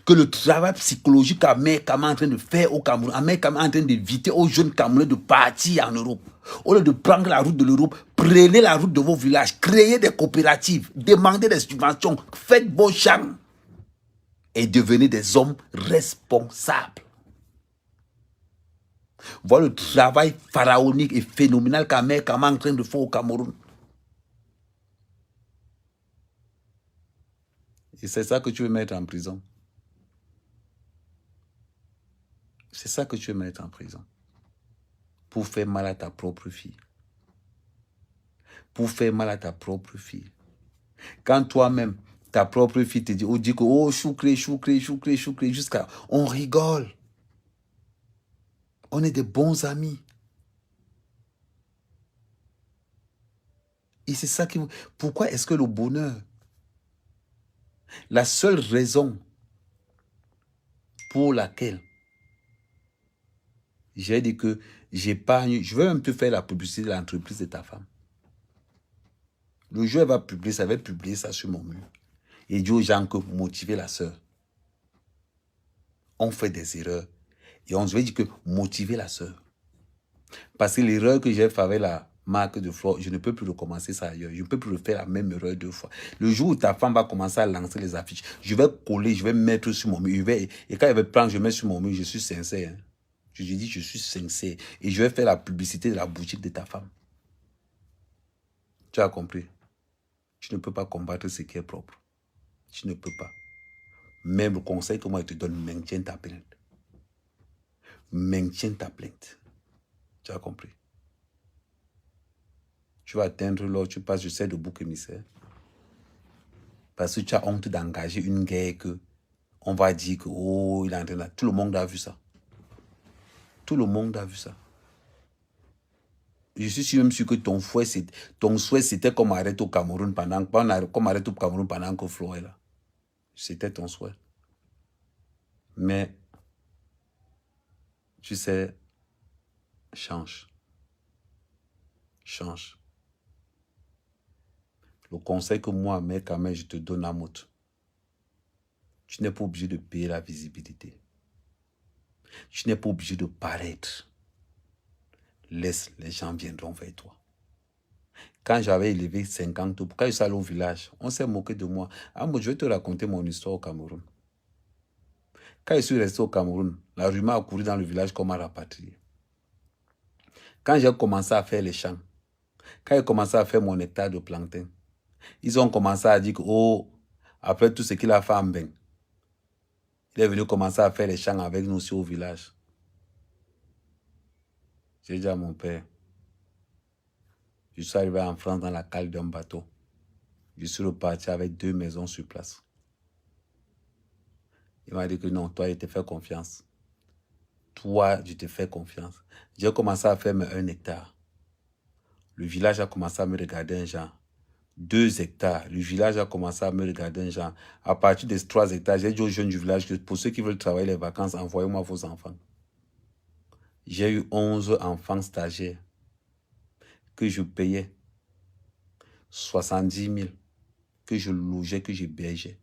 Que le travail psychologique qu'Ahmed Kamel est en train de faire au Cameroun, Ahmed Kamel est en train d'éviter aux jeunes Camerounais de partir en Europe. Au lieu de prendre la route de l'Europe, prenez la route de vos villages, créez des coopératives, demandez des subventions, faites vos champs et devenez des hommes responsables. Voilà le travail pharaonique et phénoménal qu'Ahmed Kamel est en train de faire au Cameroun. Et c'est ça que tu veux mettre en prison. ça que tu veux mettre en prison. Pour faire mal à ta propre fille. Pour faire mal à ta propre fille. Quand toi-même, ta propre fille te dit, oh, dit que, oh, choucré, jusqu'à, on rigole. On est des bons amis. Et c'est ça qui... Pourquoi est-ce que le bonheur, la seule raison pour laquelle j'ai dit que j'épargne, je vais même te faire la publicité de l'entreprise de ta femme. Le jour elle va publier ça, elle va publier ça sur mon mur. Et dire aux gens que motiver la sœur. On fait des erreurs. Et on se veut dire que motiver la sœur. Parce que l'erreur que j'ai faite avec la marque de fleurs, je ne peux plus recommencer ça ailleurs. Je ne peux plus refaire la même erreur 2 fois. Le jour où ta femme va commencer à lancer les affiches, je vais coller, je vais mettre sur mon mur. Et quand elle va prendre, je mets sur mon mur, je suis sincère. Hein. Je dis, je suis sincère. Et je vais faire la publicité de la boutique de ta femme. Tu as compris? Tu ne peux pas combattre ce qui est propre. Tu ne peux pas. Même le conseil que moi je te donne, maintiens ta plainte. Maintiens ta plainte. Tu as compris? Tu vas atteindre là, tu passes, je sais, de bouc émissaire. Parce que tu as honte d'engager une guerre que on va dire que, oh, il est en train de... Tout le monde a vu ça. Tout le monde a vu ça. Je suis même sûr que ton souhait, c'était comme arrêter au Cameroun pendant que Flo est là. C'était ton souhait. Mais, tu sais, change. Change. Le conseil que moi, mec, quand même, je te donne à Mout. Tu n'es pas obligé de payer la visibilité. Tu n'es pas obligé de paraître. Laisse, les gens viendront vers toi. Quand j'avais élevé 50, quand je suis allé au village, on s'est moqué de moi. Ah, moi, je vais te raconter mon histoire au Cameroun. Quand je suis resté au Cameroun, la rumeur a couru dans le village comme un rapatrié. Quand j'ai commencé à faire les champs, quand j'ai commencé à faire mon hectare de plantain, ils ont commencé à dire que, oh, après tout ce qu'il a fait en Ben, il est venu commencer à faire les champs avec nous aussi au village. J'ai dit à mon père, je suis arrivé en France dans la cale d'un bateau. Je suis reparti avec 2 maisons sur place. Il m'a dit que non, toi, je te fais confiance. Toi, je te fais confiance. J'ai commencé à faire 1 hectare. Le village a commencé à me regarder un genre. 2 hectares. Le village a commencé à me regarder un genre. À partir des 3 hectares, j'ai dit aux jeunes du village que pour ceux qui veulent travailler les vacances, envoyez-moi vos enfants. J'ai eu 11 enfants stagiaires que je payais 70 000, que je logeais, que j'hébergeais.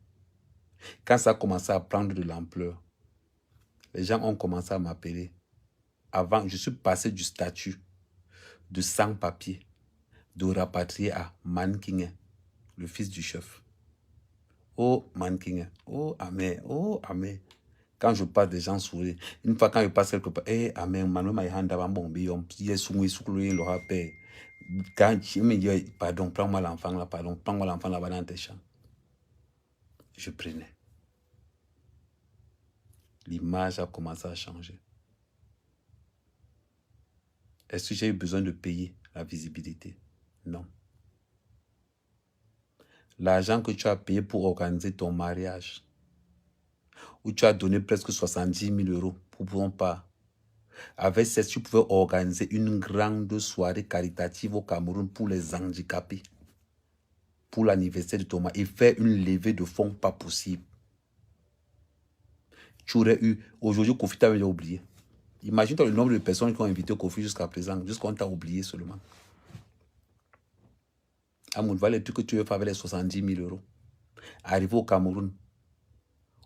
Quand ça a commencé à prendre de l'ampleur, les gens ont commencé à m'appeler. Avant, je suis passé du statut de sans-papier, de rapatrié à Mankinge, le fils du chef. Oh, Mankinge, oh, Amé, oh, Amé. Quand je passe, des gens sourient. Une fois, quand je passe quelque part, eh, Amé, Manou Maïhanda, Bambombi, Yesoumou, Soukouloué, le rappel. Quand je me dis, pardon, prends-moi l'enfant là, pardon, prends-moi l'enfant là-bas dans tes champs. Je prenais. L'image a commencé à changer. Est-ce que j'ai eu besoin de payer la visibilité? Non. L'argent que tu as payé pour organiser ton mariage, où tu as donné presque 70 000 euros pour ton part, avec ça, tu pouvais organiser une grande soirée caritative au Cameroun pour les handicapés, pour l'anniversaire de ton mari, et faire une levée de fonds pas possible. Tu aurais eu, aujourd'hui, Kofi t'avait oublié. Imagine-toi le nombre de personnes qui ont invité Kofi jusqu'à présent, jusqu'on t'a oublié seulement. Amoun, voilà les trucs que tu veux faire avec les 70 000 euros. Arrivé au Cameroun,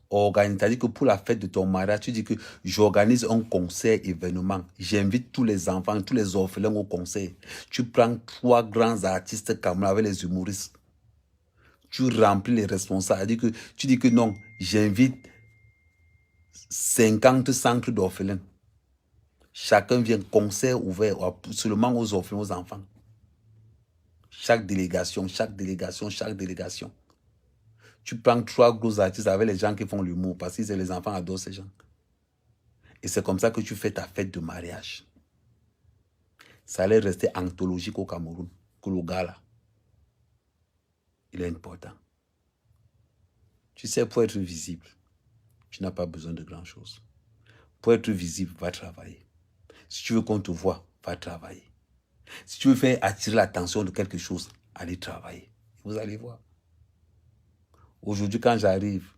organise, c'est-à-dire que pour la fête de ton mariage, tu dis que j'organise un concert événement. J'invite tous les enfants, tous les orphelins au concert. Tu prends 3 grands artistes camerounais avec les humoristes. Tu remplis les responsables. Tu dis que non, j'invite 50 centres d'orphelins. Chacun vient, concert ouvert seulement aux orphelins, aux enfants. Chaque délégation. Tu prends 3 gros artistes avec les gens qui font l'humour parce que les enfants adorent ces gens. Et c'est comme ça que tu fais ta fête de mariage. Ça allait rester anthologique au Cameroun. Que le gars là, il est important. Tu sais, pour être visible, tu n'as pas besoin de grand chose. Pour être visible, va travailler. Si tu veux qu'on te voie, va travailler. Si tu veux faire attirer l'attention de quelque chose, allez travailler. Vous allez voir. Aujourd'hui, quand j'arrive,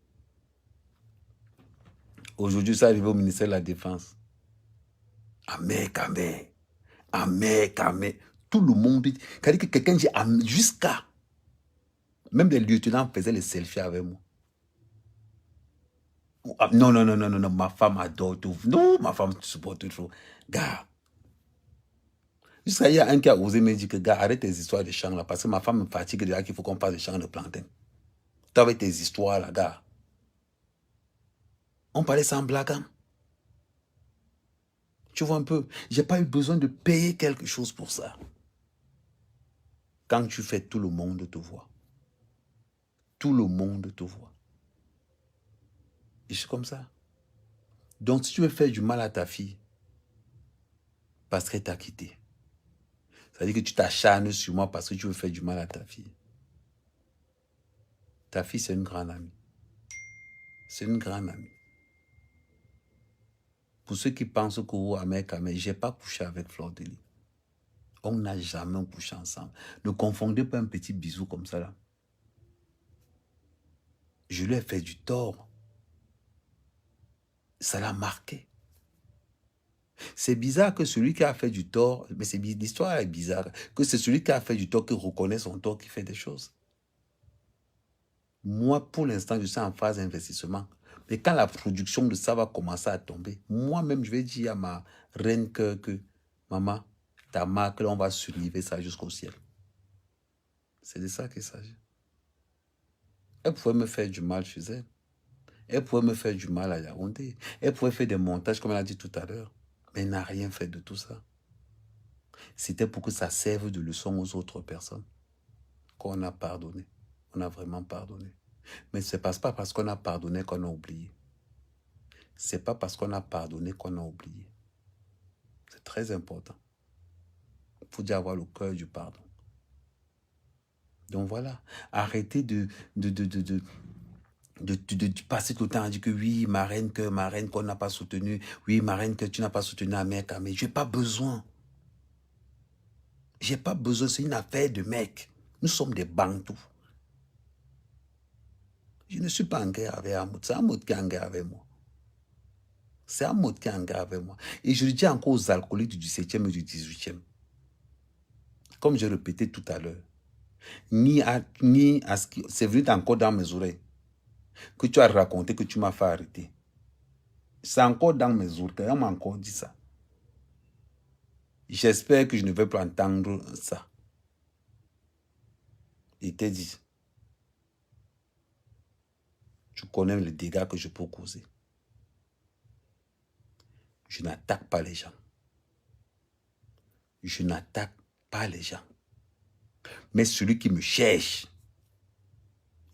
aujourd'hui, ça arrive au ministère de la Défense. Amé. Tout le monde, c'est-à-dire que quelqu'un dit jusqu'à. Même les lieutenants faisaient les selfies avec moi. Non, ma femme adore tout. Non, ma femme supporte trop. Gars, jusqu'à il y a un qui a osé me dire que, gars, arrête tes histoires de chant là, parce que ma femme me fatigue déjà qu'il faut qu'on fasse des champs de plantain. Toi avec tes histoires là, gars. On parlait sans blague. Hein? Tu vois un peu, j'ai pas eu besoin de payer quelque chose pour ça. Quand tu fais, tout le monde te voit. Tout le monde te voit. Et c'est comme ça. Donc, si tu veux faire du mal à ta fille, parce qu'elle t'a quitté, c'est-à-dire que tu t'acharnes sur moi parce que tu veux faire du mal à ta fille. Ta fille, c'est une grande amie. C'est une grande amie. Pour ceux qui pensent que je n'ai pas couché avec Fleur de Lys. On n'a jamais couché ensemble. Ne confondez pas un petit bisou comme ça là. Je lui ai fait du tort. Ça l'a marqué. C'est bizarre que celui qui a fait du tort, mais l'histoire est bizarre, que c'est celui qui a fait du tort qui reconnaît son tort, qui fait des choses. Moi, pour l'instant, je suis en phase d'investissement. Mais quand la production de ça va commencer à tomber, moi-même, je vais dire à ma reine que maman, ta marque, là, on va survivre ça jusqu'au ciel. C'est de ça qu'il s'agit. Elle pouvait me faire du mal chez elle. Elle pouvait me faire du mal à Yaoundé. Elle pouvait faire des montages, comme elle a dit tout à l'heure. Mais elle n'a rien fait de tout ça. C'était pour que ça serve de leçon aux autres personnes. Qu'on a pardonné. On a vraiment pardonné. Mais ce n'est pas parce qu'on a pardonné qu'on a oublié. Ce n'est pas parce qu'on a pardonné qu'on a oublié. C'est très important. Il faut déjà avoir le cœur du pardon. Donc voilà, arrêtez de passer tout le temps à dire que oui, ma reine qu'on n'a pas soutenu, oui, ma reine que tu n'as pas soutenu un mec, mais je n'ai pas besoin. J'ai pas besoin, c'est une affaire de mec. Nous sommes des bantous. Je ne suis pas en guerre avec Amoud, c'est Amoud qui est en guerre avec moi. C'est Amoud qui est en guerre avec moi. Et je le dis encore aux alcooliques du 17e et du 18e. Comme j'ai répété tout à l'heure, c'est venu encore dans mes oreilles que tu as raconté que tu m'as fait arrêter. C'est encore dans mes oreilles, on m'a encore dit ça. J'espère que je ne vais plus entendre ça. Il t'a dit, tu connais les dégâts que je peux causer. Je n'attaque pas les gens. Je n'attaque pas les gens. Mais celui qui me cherche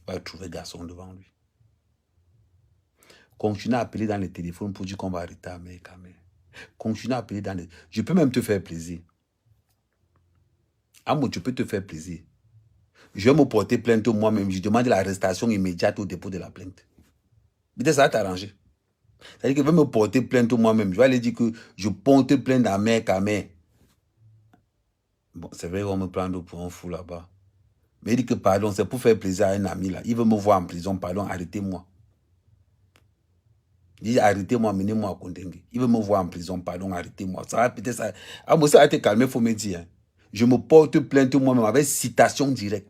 va trouver garçon devant lui. Continue à appeler dans les téléphones pour dire qu'on va arrêter à mes caméras. Continue à appeler dans les... Je peux même te faire plaisir. Amo, je peux te faire plaisir. Je vais me porter plainte moi-même. Je demande l'arrestation immédiate au dépôt de la plainte. Peut-être ça va t'arranger. C'est-à-dire que je vais me porter plainte moi-même. Je vais aller dire que je porte plainte à mes caméras. Bon, c'est vrai qu'on me prend pour un fou là-bas. Mais il dit que pardon, c'est pour faire plaisir à un ami là. Il veut me voir en prison, pardon, arrêtez-moi. Il dit arrêtez-moi, menez-moi à Kondengue. Il veut me voir en prison, pardon, arrêtez-moi. Ça va peut-être ça. Ah, moi, ça a été calmé, il faut me dire. Hein. Je me porte plainte moi-même avec citation directe.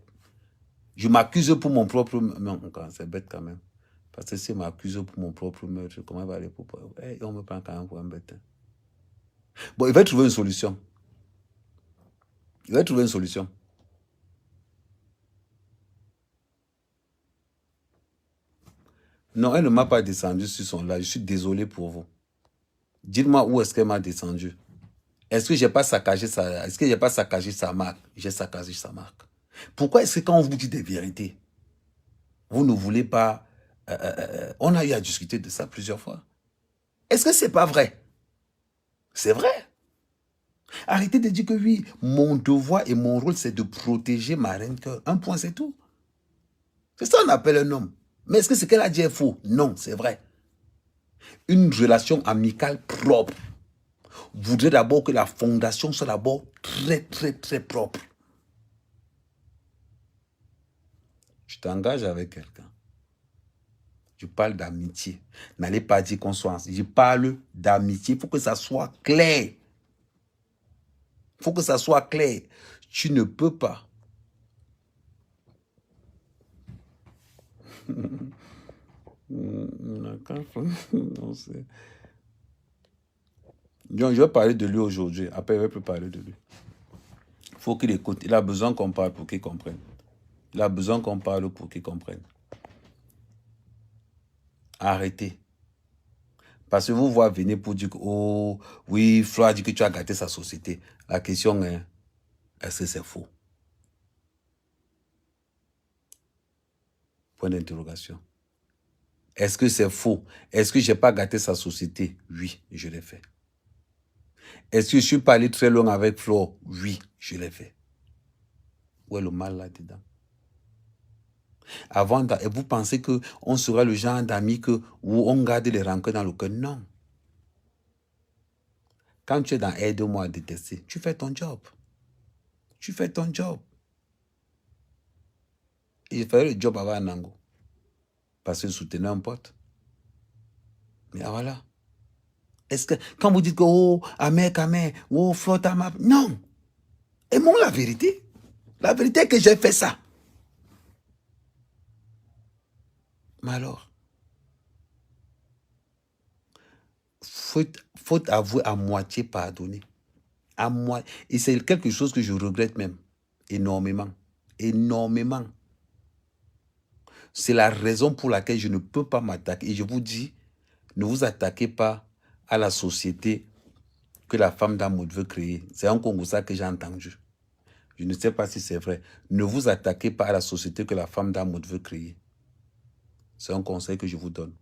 Je m'accuse pour mon propre... Non, c'est bête quand même. Parce que si je m'accuse pour mon propre meurtre, comment il va aller pour... on me prend quand même pour un bête. Bon, il va trouver une solution. Il va trouver une solution. Non, elle ne m'a pas descendu sur son live. Je suis désolé pour vous. Dites-moi où est-ce qu'elle m'a descendu. Est-ce que je n'ai pas saccagé sa... Est-ce que j'ai pas saccagé sa marque? J'ai saccagé sa marque. Pourquoi est-ce que quand on vous dit des vérités, vous ne voulez pas... on a eu à discuter de ça plusieurs fois. Est-ce que c'est pas vrai? C'est vrai. Arrêtez de dire que oui, mon devoir et mon rôle, c'est de protéger ma reine cœur. Un point, c'est tout. C'est ça qu'on appelle un homme. Mais est-ce que ce qu'elle a dit est faux? Non, c'est vrai. Une relation amicale propre voudrait d'abord que la fondation soit d'abord très, très, très propre. Je t'engage avec quelqu'un. Je parle d'amitié. N'allez pas dire qu'on soit ensemble. Je parle d'amitié. Il faut que ça soit clair. Il faut que ça soit clair. Tu ne peux pas. Donc, je vais parler de lui aujourd'hui. Après, je ne vais plus parler de lui. Il faut qu'il écoute. Il a besoin qu'on parle pour qu'il comprenne. Il a besoin qu'on parle pour qu'il comprenne. Arrêtez. Parce que vous voyez venir pour dire que, oh, oui, Flo a dit que tu as gâté sa société. La question est, est-ce que c'est faux? Point d'interrogation. Est-ce que c'est faux? Est-ce que je n'ai pas gâté sa société? Oui, je l'ai fait. Est-ce que je suis pas allé très loin avec Flo? Oui, je l'ai fait. Où est le mal là-dedans? Avant, et vous pensez qu'on sera le genre d'amis où on garde les rancœurs dans le cœur? Non. Quand tu es dans aide-moi à détester, tu fais ton job. Tu fais ton job. Et je ferai le job avant Nango. Parce que je soutenais un pote. Mais voilà. Est-ce que, quand vous dites que, oh, Amer, oh, flotte, Amar, non. Aimons la vérité. La vérité est que j'ai fait ça. Mais alors, faut avouer à moitié pardonner. À moi. Et c'est quelque chose que je regrette même. Énormément. Énormément. C'est la raison pour laquelle je ne peux pas m'attaquer. Et je vous dis, ne vous attaquez pas à la société que la femme d'Amoud veut créer. C'est un Congo ça que j'ai entendu. Je ne sais pas si c'est vrai. Ne vous attaquez pas à la société que la femme d'Amoud veut créer. C'est un conseil que je vous donne.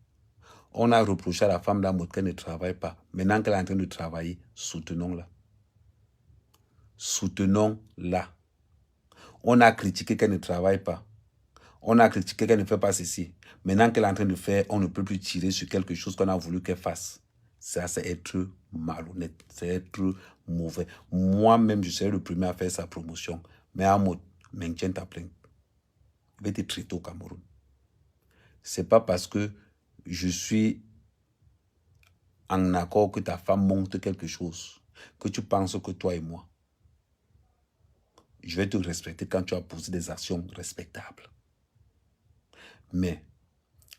On a reproché à la femme d'Amoud qu'elle ne travaille pas. Maintenant qu'elle est en train de travailler, soutenons-la. Soutenons-la. On a critiqué qu'elle ne travaille pas. On a critiqué qu'elle ne fait pas ceci. Maintenant qu'elle est en train de faire, on ne peut plus tirer sur quelque chose qu'on a voulu qu'elle fasse. Ça, c'est être malhonnête. C'est être mauvais. Moi-même, je serai le premier à faire sa promotion. Mais Amoud, maintiens ta plainte. Je vais te traiter au Cameroun. C'est pas parce que je suis en accord que ta femme montre quelque chose que tu penses que toi et moi, je vais te respecter quand tu as posé des actions respectables. Mais,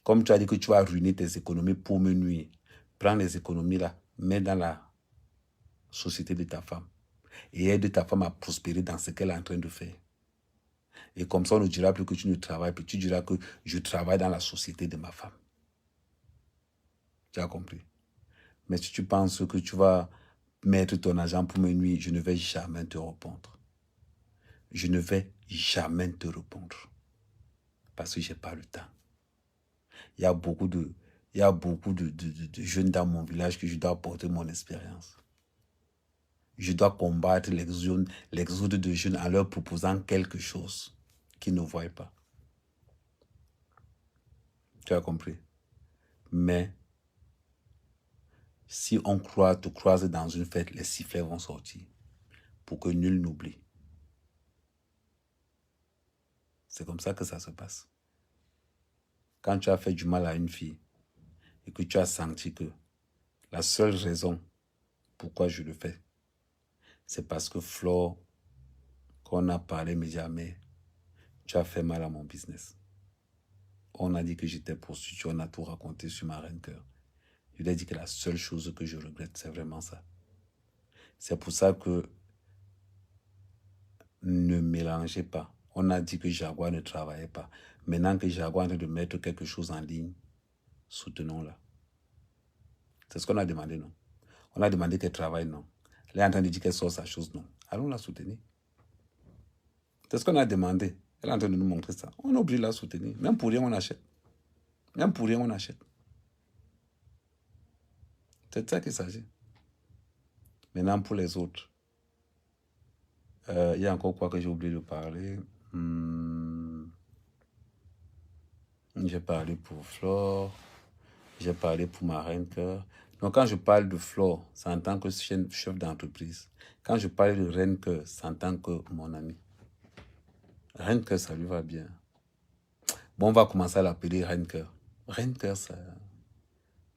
comme tu as dit que tu vas ruiner tes économies pour me nuire, prends les économies là, mets dans la société de ta femme et aide ta femme à prospérer dans ce qu'elle est en train de faire. Et comme ça, on ne dira plus que tu ne travailles plus, tu diras que je travaille dans la société de ma femme. Tu as compris? Mais si tu penses que tu vas mettre ton argent pour me nuire, je ne vais jamais te répondre. Je ne vais jamais te répondre. Parce que je n'ai pas le temps. Il y a beaucoup de jeunes dans mon village que je dois apporter mon expérience. Je dois combattre l'exode de jeunes en leur proposant quelque chose qu'ils ne voient pas. Tu as compris? Mais si on te croise dans une fête, les sifflets vont sortir pour que nul n'oublie. C'est comme ça que ça se passe. Quand tu as fait du mal à une fille et que tu as senti que la seule raison pourquoi je le fais, c'est parce que Flore, quand on a parlé, me dit, mais tu as fait mal à mon business. On a dit que j'étais prostituée, on a tout raconté sur ma reine cœur. Je lui ai dit que la seule chose que je regrette, c'est vraiment ça. C'est pour ça que ne mélangez pas. On a dit que Jaguar ne travaillait pas. Maintenant que Jaguar est en train de mettre quelque chose en ligne, soutenons-la. C'est ce qu'on a demandé, non? On a demandé qu'elle travaille, non? Elle est en train de dire qu'elle sort sa chose, non? Allons la soutenir. C'est ce qu'on a demandé. Elle est en train de nous montrer ça. On est obligé de la soutenir. Même pour rien, on achète. Même pour rien, on achète. C'est de ça qu'il s'agit. Maintenant, pour les autres, il y a encore quoi que j'ai oublié de parler. J'ai parlé pour Flore. J'ai parlé pour ma reine cœur. Donc, quand je parle de Flore, c'est en tant que chef d'entreprise. Quand je parle de reine cœur, c'est en tant que mon ami. Reine cœur, ça lui va bien. Bon, on va commencer à l'appeler reine cœur. Reine cœur, ça...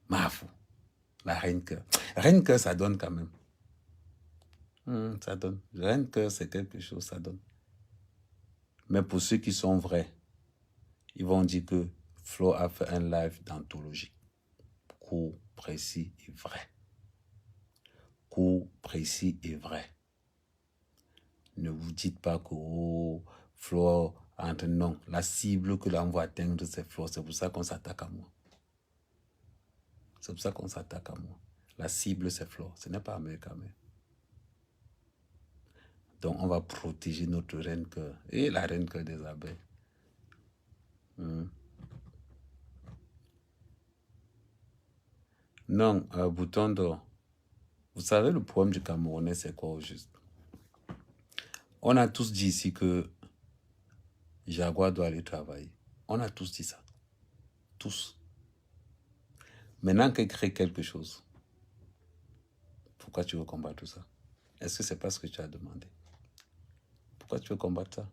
Mafou. La reine cœur. Reine cœur, ça donne quand même. Ça donne. Reine cœur, c'est quelque chose, ça donne. Mais pour ceux qui sont vrais, ils vont dire que Flo a fait un live d'anthologie. Court, précis et vrai. Court, précis et vrai. Ne vous dites pas que Flo entre non. La cible que l'on va atteindre, c'est Flo. C'est pour ça qu'on s'attaque à moi. C'est pour ça qu'on s'attaque à moi. La cible, c'est Flo. Ce n'est pas Américain. Donc, on va protéger notre reine cœur et la reine cœur des abeilles. Non, bouton d'or. Vous savez, le problème du Camerounais, c'est quoi au juste? On a tous dit ici que Jaguar doit aller travailler. On a tous dit ça. Tous. Maintenant qu'il crée quelque chose, pourquoi tu veux combattre tout ça? Est-ce que c'est pas ce que tu as demandé? Pourquoi tu veux combattre ça?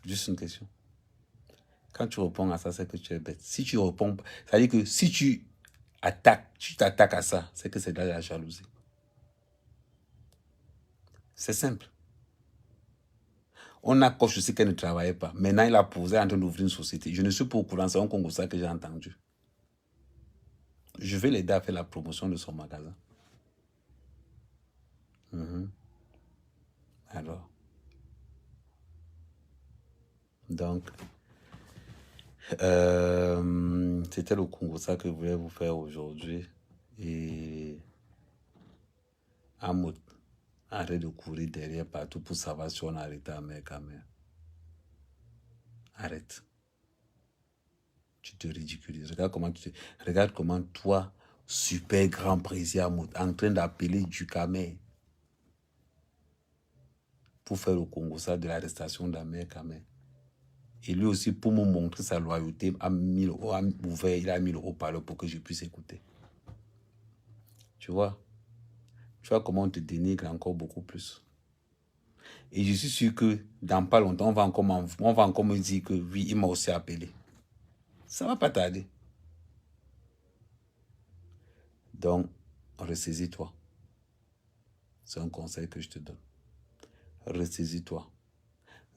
Juste une question. Quand tu réponds à ça, c'est que tu es bête. Si tu réponds, ça veut dire que si tu t'attaques à ça, c'est que c'est de la jalousie. C'est simple. On a coché aussi qu'elle ne travaillait pas. Maintenant, il a posé en train d'ouvrir une société. Je ne suis pas au courant, c'est un Congo ça que j'ai entendu. Je vais l'aider à faire la promotion de son magasin. Alors. Donc, c'était le Congo ça que je voulais vous faire aujourd'hui. Et Amout, arrête de courir derrière partout pour savoir si on a arrêté à mer quand même. Arrête. Tu te ridiculises. Regarde comment toi, super grand président, en train d'appeler du Camer pour faire le Congo ça de l'arrestation d'Amer Camer. Et lui aussi, pour me montrer sa loyauté, a ouvert, il a mis le haut-parleur pour que je puisse écouter. Tu vois? Tu vois comment on te dénigre encore beaucoup plus. Et je suis sûr que dans pas longtemps, on va encore me dire que oui, il m'a aussi appelé. Ça va pas tarder. Donc, ressaisis-toi. C'est un conseil que je te donne. Ressaisis-toi.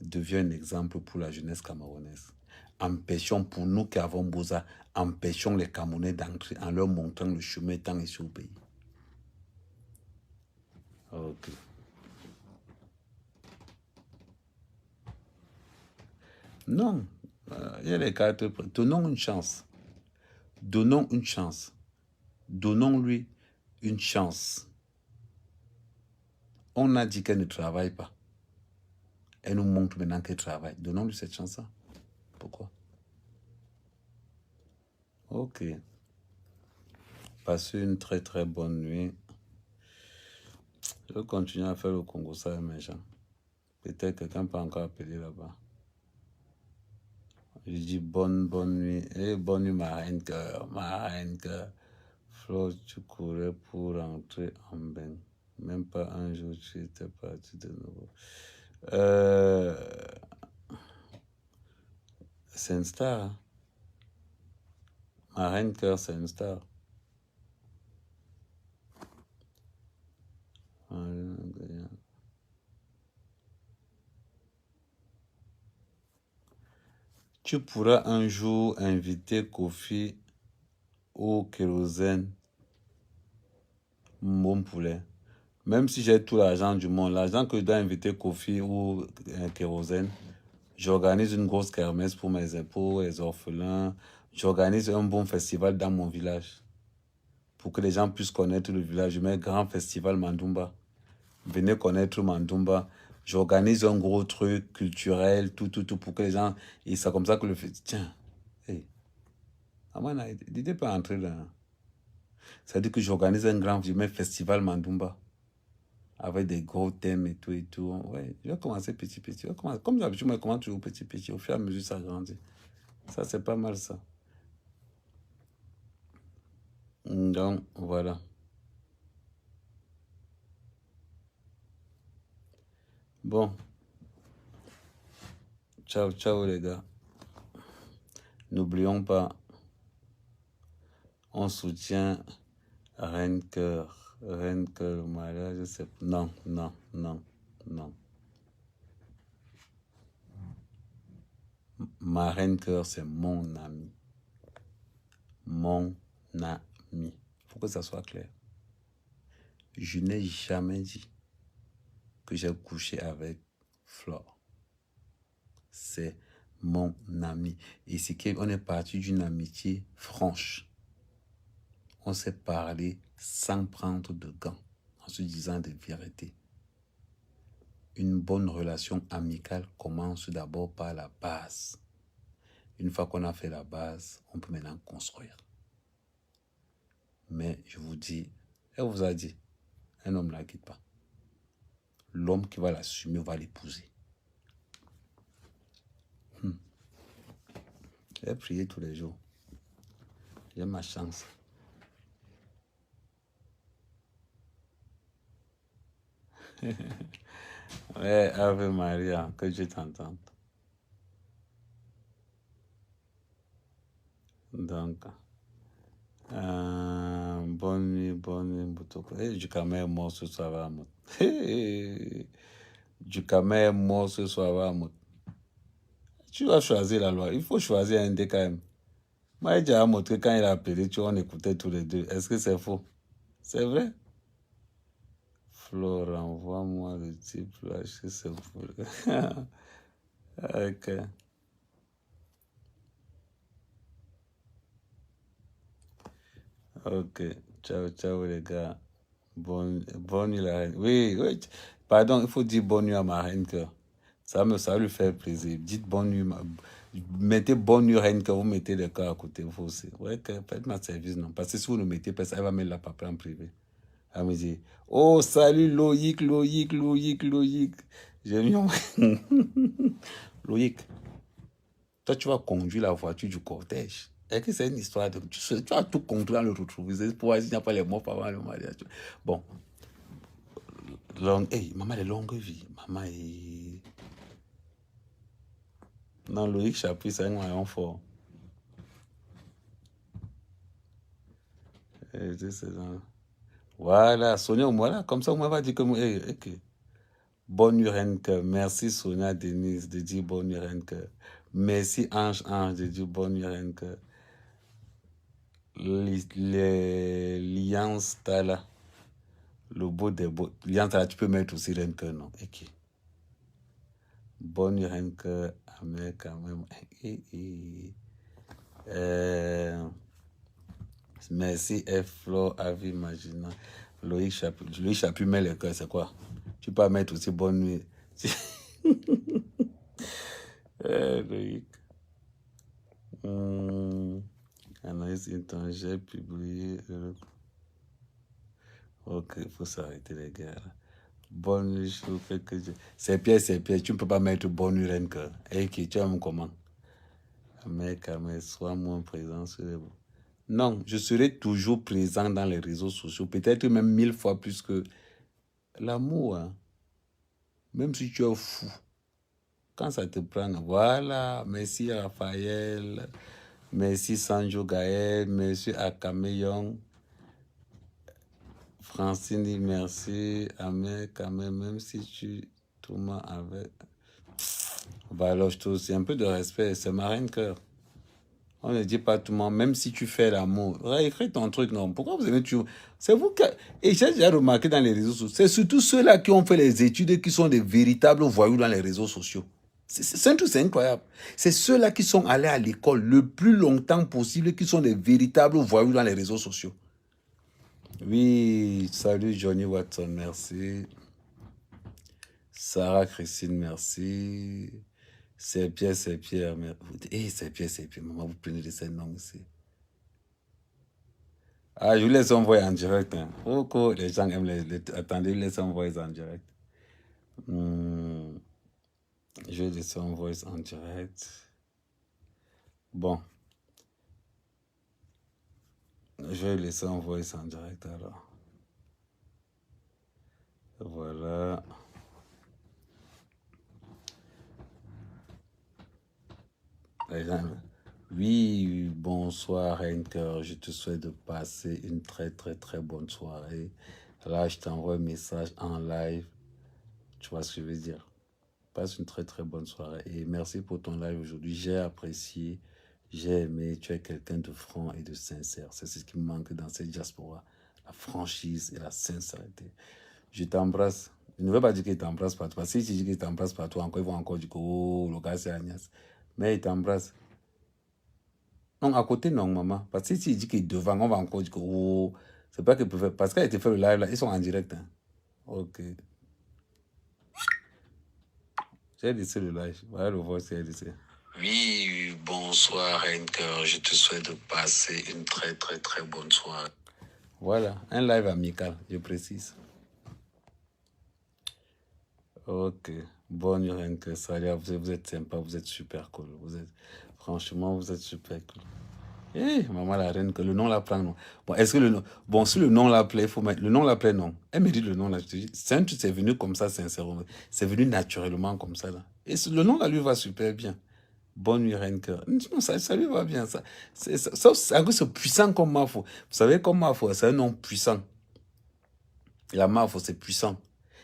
Deviens un exemple pour la jeunesse camerounaise. Empêchons, pour nous qui avons besoin, empêchons les Camerounais d'entrer en leur montrant le chemin tant ici au pays. Ok. Non. Il y a les cartes. Donnons une chance. Donnons une chance. Donnons-lui une chance. On a dit qu'elle ne travaille pas. Elle nous montre maintenant qu'elle travaille. Donnons-lui cette chance-là. Pourquoi? Ok. Passez une très très bonne nuit. Je vais continuer à faire le Congo ça, mes gens. Peut-être quelqu'un peut encore appeler là-bas. Je dis bonne nuit. Et bonne nuit, ma reine cœur. Ma reine cœur. Flo, tu courais pour rentrer en bain. Même pas un jour, tu étais parti de nouveau. C'est une star. Hein? Ma reine cœur, c'est une star. Tu pourras un jour inviter Kofi au kérosène, mon poulet. Même si j'ai tout l'argent du monde, l'argent que je dois inviter Kofi ou kérosène, j'organise une grosse kermesse pour mes époux, les orphelins. J'organise un bon festival dans mon village. Pour que les gens puissent connaître le village. Je mets un grand festival Mandumba. Venez connaître Mandumba. J'organise un gros truc culturel, tout, pour que les gens... Et c'est comme ça que le fait... Tiens, hey, Amana, l'idée peut entrer là. C'est-à-dire que j'organise un grand festival Mandumba avec des gros thèmes et tout et tout. Ouais, je vais commencer petit petit. Je vais commencer, comme d'habitude, moi, je commence toujours petit petit. Au fur et à mesure, ça grandit. Ça, c'est pas mal, ça. Donc, voilà. Bon, ciao, ciao, les gars. N'oublions pas, on soutient Reine Cœur. Reine Cœur, le mariage, c'est... Non, non, non, non. Ma Reine Cœur, c'est mon ami. Mon ami. Faut que ça soit clair. Je n'ai jamais dit que j'ai couché avec Flore. C'est mon ami. Et c'est qu'on est parti d'une amitié franche. On s'est parlé sans prendre de gants, en se disant des vérités. Une bonne relation amicale commence d'abord par la base. Une fois qu'on a fait la base, on peut maintenant construire. Mais je vous dis, elle vous a dit, un homme ne la quitte pas. L'homme qui va l'assumer va l'épouser. J'ai prié tous les jours. J'ai ma chance. Ouais, Ave Maria, que Dieu t'entende. Donc, bonne nuit, Boutoko. Du camé est mort ce soir, Vamot. Du camé est mort ce soir, Vamot. Tu vas choisir la loi. Il faut choisir un DKM. Moi, j'ai déjà montré quand il a appelé, on écoutait tous les deux. Est-ce que c'est faux? C'est vrai? Flore, envoie-moi le type là, je sais pas. Ok. Ok. Ciao, ciao les gars. Bonne nuit la reine. Oui, oui. Pardon, il faut dire bonne nuit à ma reine cœur. Ça lui fait plaisir. Dites bonne nuit. Mettez bonne nuit reine cœur, vous mettez le cœur à côté, vous aussi. Ouais, faites-moi service, non. Parce que si vous ne mettez pas ça, elle va mettre la papier en privé. Elle me dit, oh, salut Loïc, Loïc, Loïc, Loïc. J'ai mis Loïc, toi, tu vas conduire la voiture du cortège. Est-ce que c'est une histoire de... Tu vas tout conduire dans le retrouver pour voir s'il n'y a pas les morts avant le mariage. Bon. Hey, maman, les longues vies. Maman est... Non, Loïc Chapuis, c'est un moyen fort. Voilà, Sonia, voilà, comme ça, on m'a dit que... Hey, okay. Bonne nuit, Renke. Merci, Sonia Denise, de dire bonne nuit, Renke. Merci, Ange, de dire bonne nuit, Renke. Les liances, t'as là. Le beau des beaux. Liances, là, tu peux mettre aussi Renke, non? Ok. Bonne nuit, Renke. Amen, quand même. Merci, Flo, Avi, Magina. Loïc Chapu, met le cœur, c'est quoi? Tu peux mettre aussi bonne nuit. Loïc. Analyse Inton, j'ai publié. Ok, il faut s'arrêter, les gars. Bonne nuit, je vous fais que c'est Pierre. Tu ne peux pas mettre bonne nuit, Renke. Et qui, tu as mon comment? Mais sois moins présent sur les... Non, je serai toujours présent dans les réseaux sociaux, peut-être même 1000 fois plus que l'amour. Hein. Même si tu es fou, quand ça te prend, voilà, merci Raphaël, merci Sanjo Gaël, merci Akameyon, Francine, merci, Amen, quand même si tu tournes avec... Bah alors, je te aussi un peu de respect, c'est ma reine cœur. On ne dit pas tout le monde, même si tu fais l'amour. Écris ton truc, non. Pourquoi vous aimez toujours... C'est vous qui... Et j'ai déjà remarqué dans les réseaux sociaux, c'est surtout ceux-là qui ont fait les études et qui sont des véritables voyous dans les réseaux sociaux. C'est un truc, c'est incroyable. C'est ceux-là qui sont allés à l'école le plus longtemps possible et qui sont des véritables voyous dans les réseaux sociaux. Oui, salut Johnny Watson, merci. Sarah Christine, merci. C'est Pierre. Eh, c'est Pierre. Maman, vous prenez de ces noms aussi. Ah, je vous laisse envoyer en direct. Hein. Oh, les gens aiment attendez, je laisse envoyer en direct. Je vais laisser envoyer en direct. Bon. Je vais laisser envoyer en direct alors. Voilà. Les gens, oui, bonsoir Henker. Je te souhaite de passer une très très très bonne soirée. Là, je t'envoie un message en live. Tu vois ce que je veux dire? Passe une très très bonne soirée. Et merci pour ton live aujourd'hui. J'ai apprécié, j'ai aimé. Tu es quelqu'un de franc et de sincère. C'est ce qui me manque dans cette diaspora. La franchise et la sincérité. Je t'embrasse. Je ne veux pas dire qu'il t'embrasse pas toi. Si tu dis qu'il t'embrasse pas toi, encore, ils vont encore dire que oh, le gars c'est Agnès. Mais il t'embrasse. Non, à côté, non, maman. Parce que si tu dis qu'il est devant, on va encore dire que oh, c'est pas qu'ils peuvent. Parce qu'elle a été fait le live là, ils sont en direct. Hein. Ok. J'ai laissé le live. Voilà le voice, j'ai laissé. Oui, bonsoir, Henker. Je te souhaite de passer une très, très, très bonne soirée. Voilà, un live amical, je précise. Ok. Bonne nuit, Henker. Salut, vous êtes sympa, vous êtes super cool. Franchement, vous êtes super cool. Maman la reine, que le nom la prend, non. Bon, est-ce que le nom. Bon, si le nom la plaît, il faut mettre. Le nom la plaît, non. Elle me dit le nom là, je te dis. C'est venu comme ça, sincèrement. C'est venu naturellement comme ça, là. Et le nom là lui va super bien. Bonne nuit, Renker. Non, ça lui va bien. C'est puissant comme Mafo. Vous savez, comme Mafo, c'est un nom puissant. La Mafo, c'est puissant.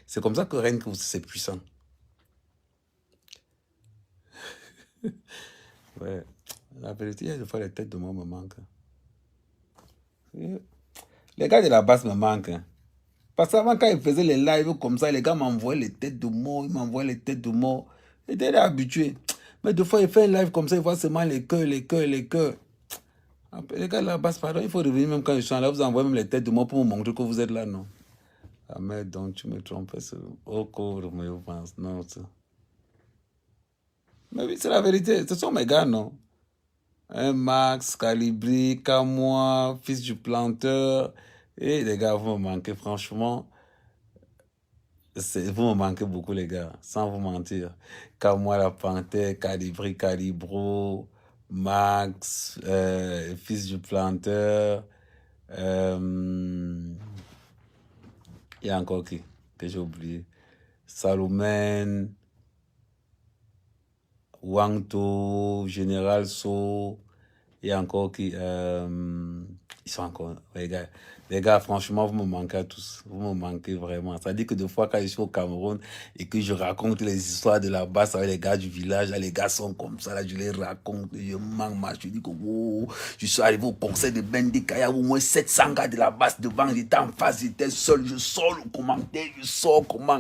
C'est comme ça que Renker, c'est puissant. Ouais. La vérité, il y a des fois, les têtes de moi me manquent. Les gars de la basse me manquent. Parce qu'avant, quand ils faisaient les lives comme ça, les gars m'envoyaient les têtes de mort, ils m'envoyaient les têtes de mort. J'étais habitué. Mais des fois, ils font un live comme ça, ils voient seulement les cœurs, les cœurs, les cœurs. Après, les gars de la basse, pardon, il faut revenir même quand je suis là, vous envoyez même les têtes de mort pour me montrer que vous êtes là, non. Ah, mais donc, tu me trompes, c'est au cours, mais je pense, non, ça. Mais oui, c'est la vérité, ce sont mes gars, non. Hein, Max, Calibri, Kamoa, fils du planteur. Et les gars, vous me manquez, franchement. Vous me manquez beaucoup, les gars, sans vous mentir. Kamoa, la panthère, Calibri, Calibro, Max, fils du planteur. Il y a encore qui que j'ai oublié. Salomène, Wangto, Général So. Il y a encore qui. Ils sont encore. Les gars, franchement, vous me manquez à tous. Vous me manquez vraiment. Ça dit que des fois, quand je suis au Cameroun et que je raconte les histoires de la basse avec les gars du village, là, les gars sont comme ça, là, je les raconte. Je manque, je dis que oh, je suis arrivé au concert de Bendika, il y a au moins 700 gars de la basse devant. J'étais en face, j'étais seul. Je sors le commentaire, je sors comment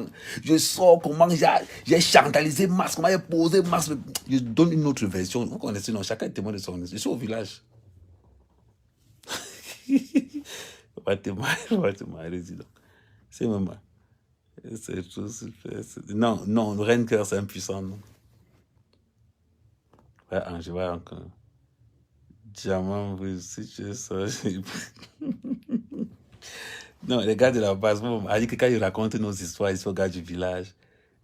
j'ai chandalisé Mars, comment j'ai posé Mars. Je donne une autre version. Vous connaissez, non, chacun est témoin de son histoire. Je suis au village. Va te marier, dis donc. C'est maman. C'est tout super. Non, non, Renker, c'est impuissant, non. Ouais, je vois encore. Diamant, oui, si tu es ça. Non, les gars de la base, bon, a dit que quand ils racontent nos histoires, ils sont gars du village,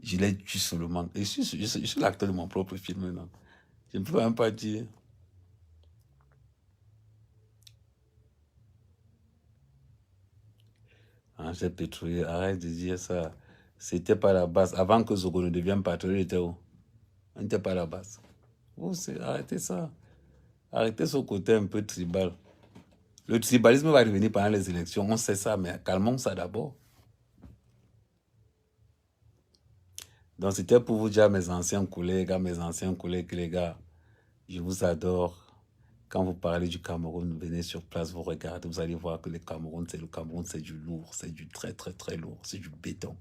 je les tue seulement. Et je suis l'acteur de mon propre film, non. Je ne peux même pas dire. Angèle Pétrolier, arrête de dire ça. C'était pas la base. Avant que Zogo ne devienne patron, il était où? On n'était pas la base. Arrêtez ça. Arrêtez ce côté un peu tribal. Le tribalisme va revenir pendant les élections, on sait ça, mais calmons ça d'abord. Donc c'était pour vous dire à mes anciens collègues, les gars, je vous adore. Quand vous parlez du Cameroun, venez sur place, vous regardez, vous allez voir que le Cameroun, c'est du lourd, c'est du très très très lourd, c'est du béton.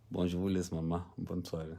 Bon, je vous laisse, maman. Bonne soirée.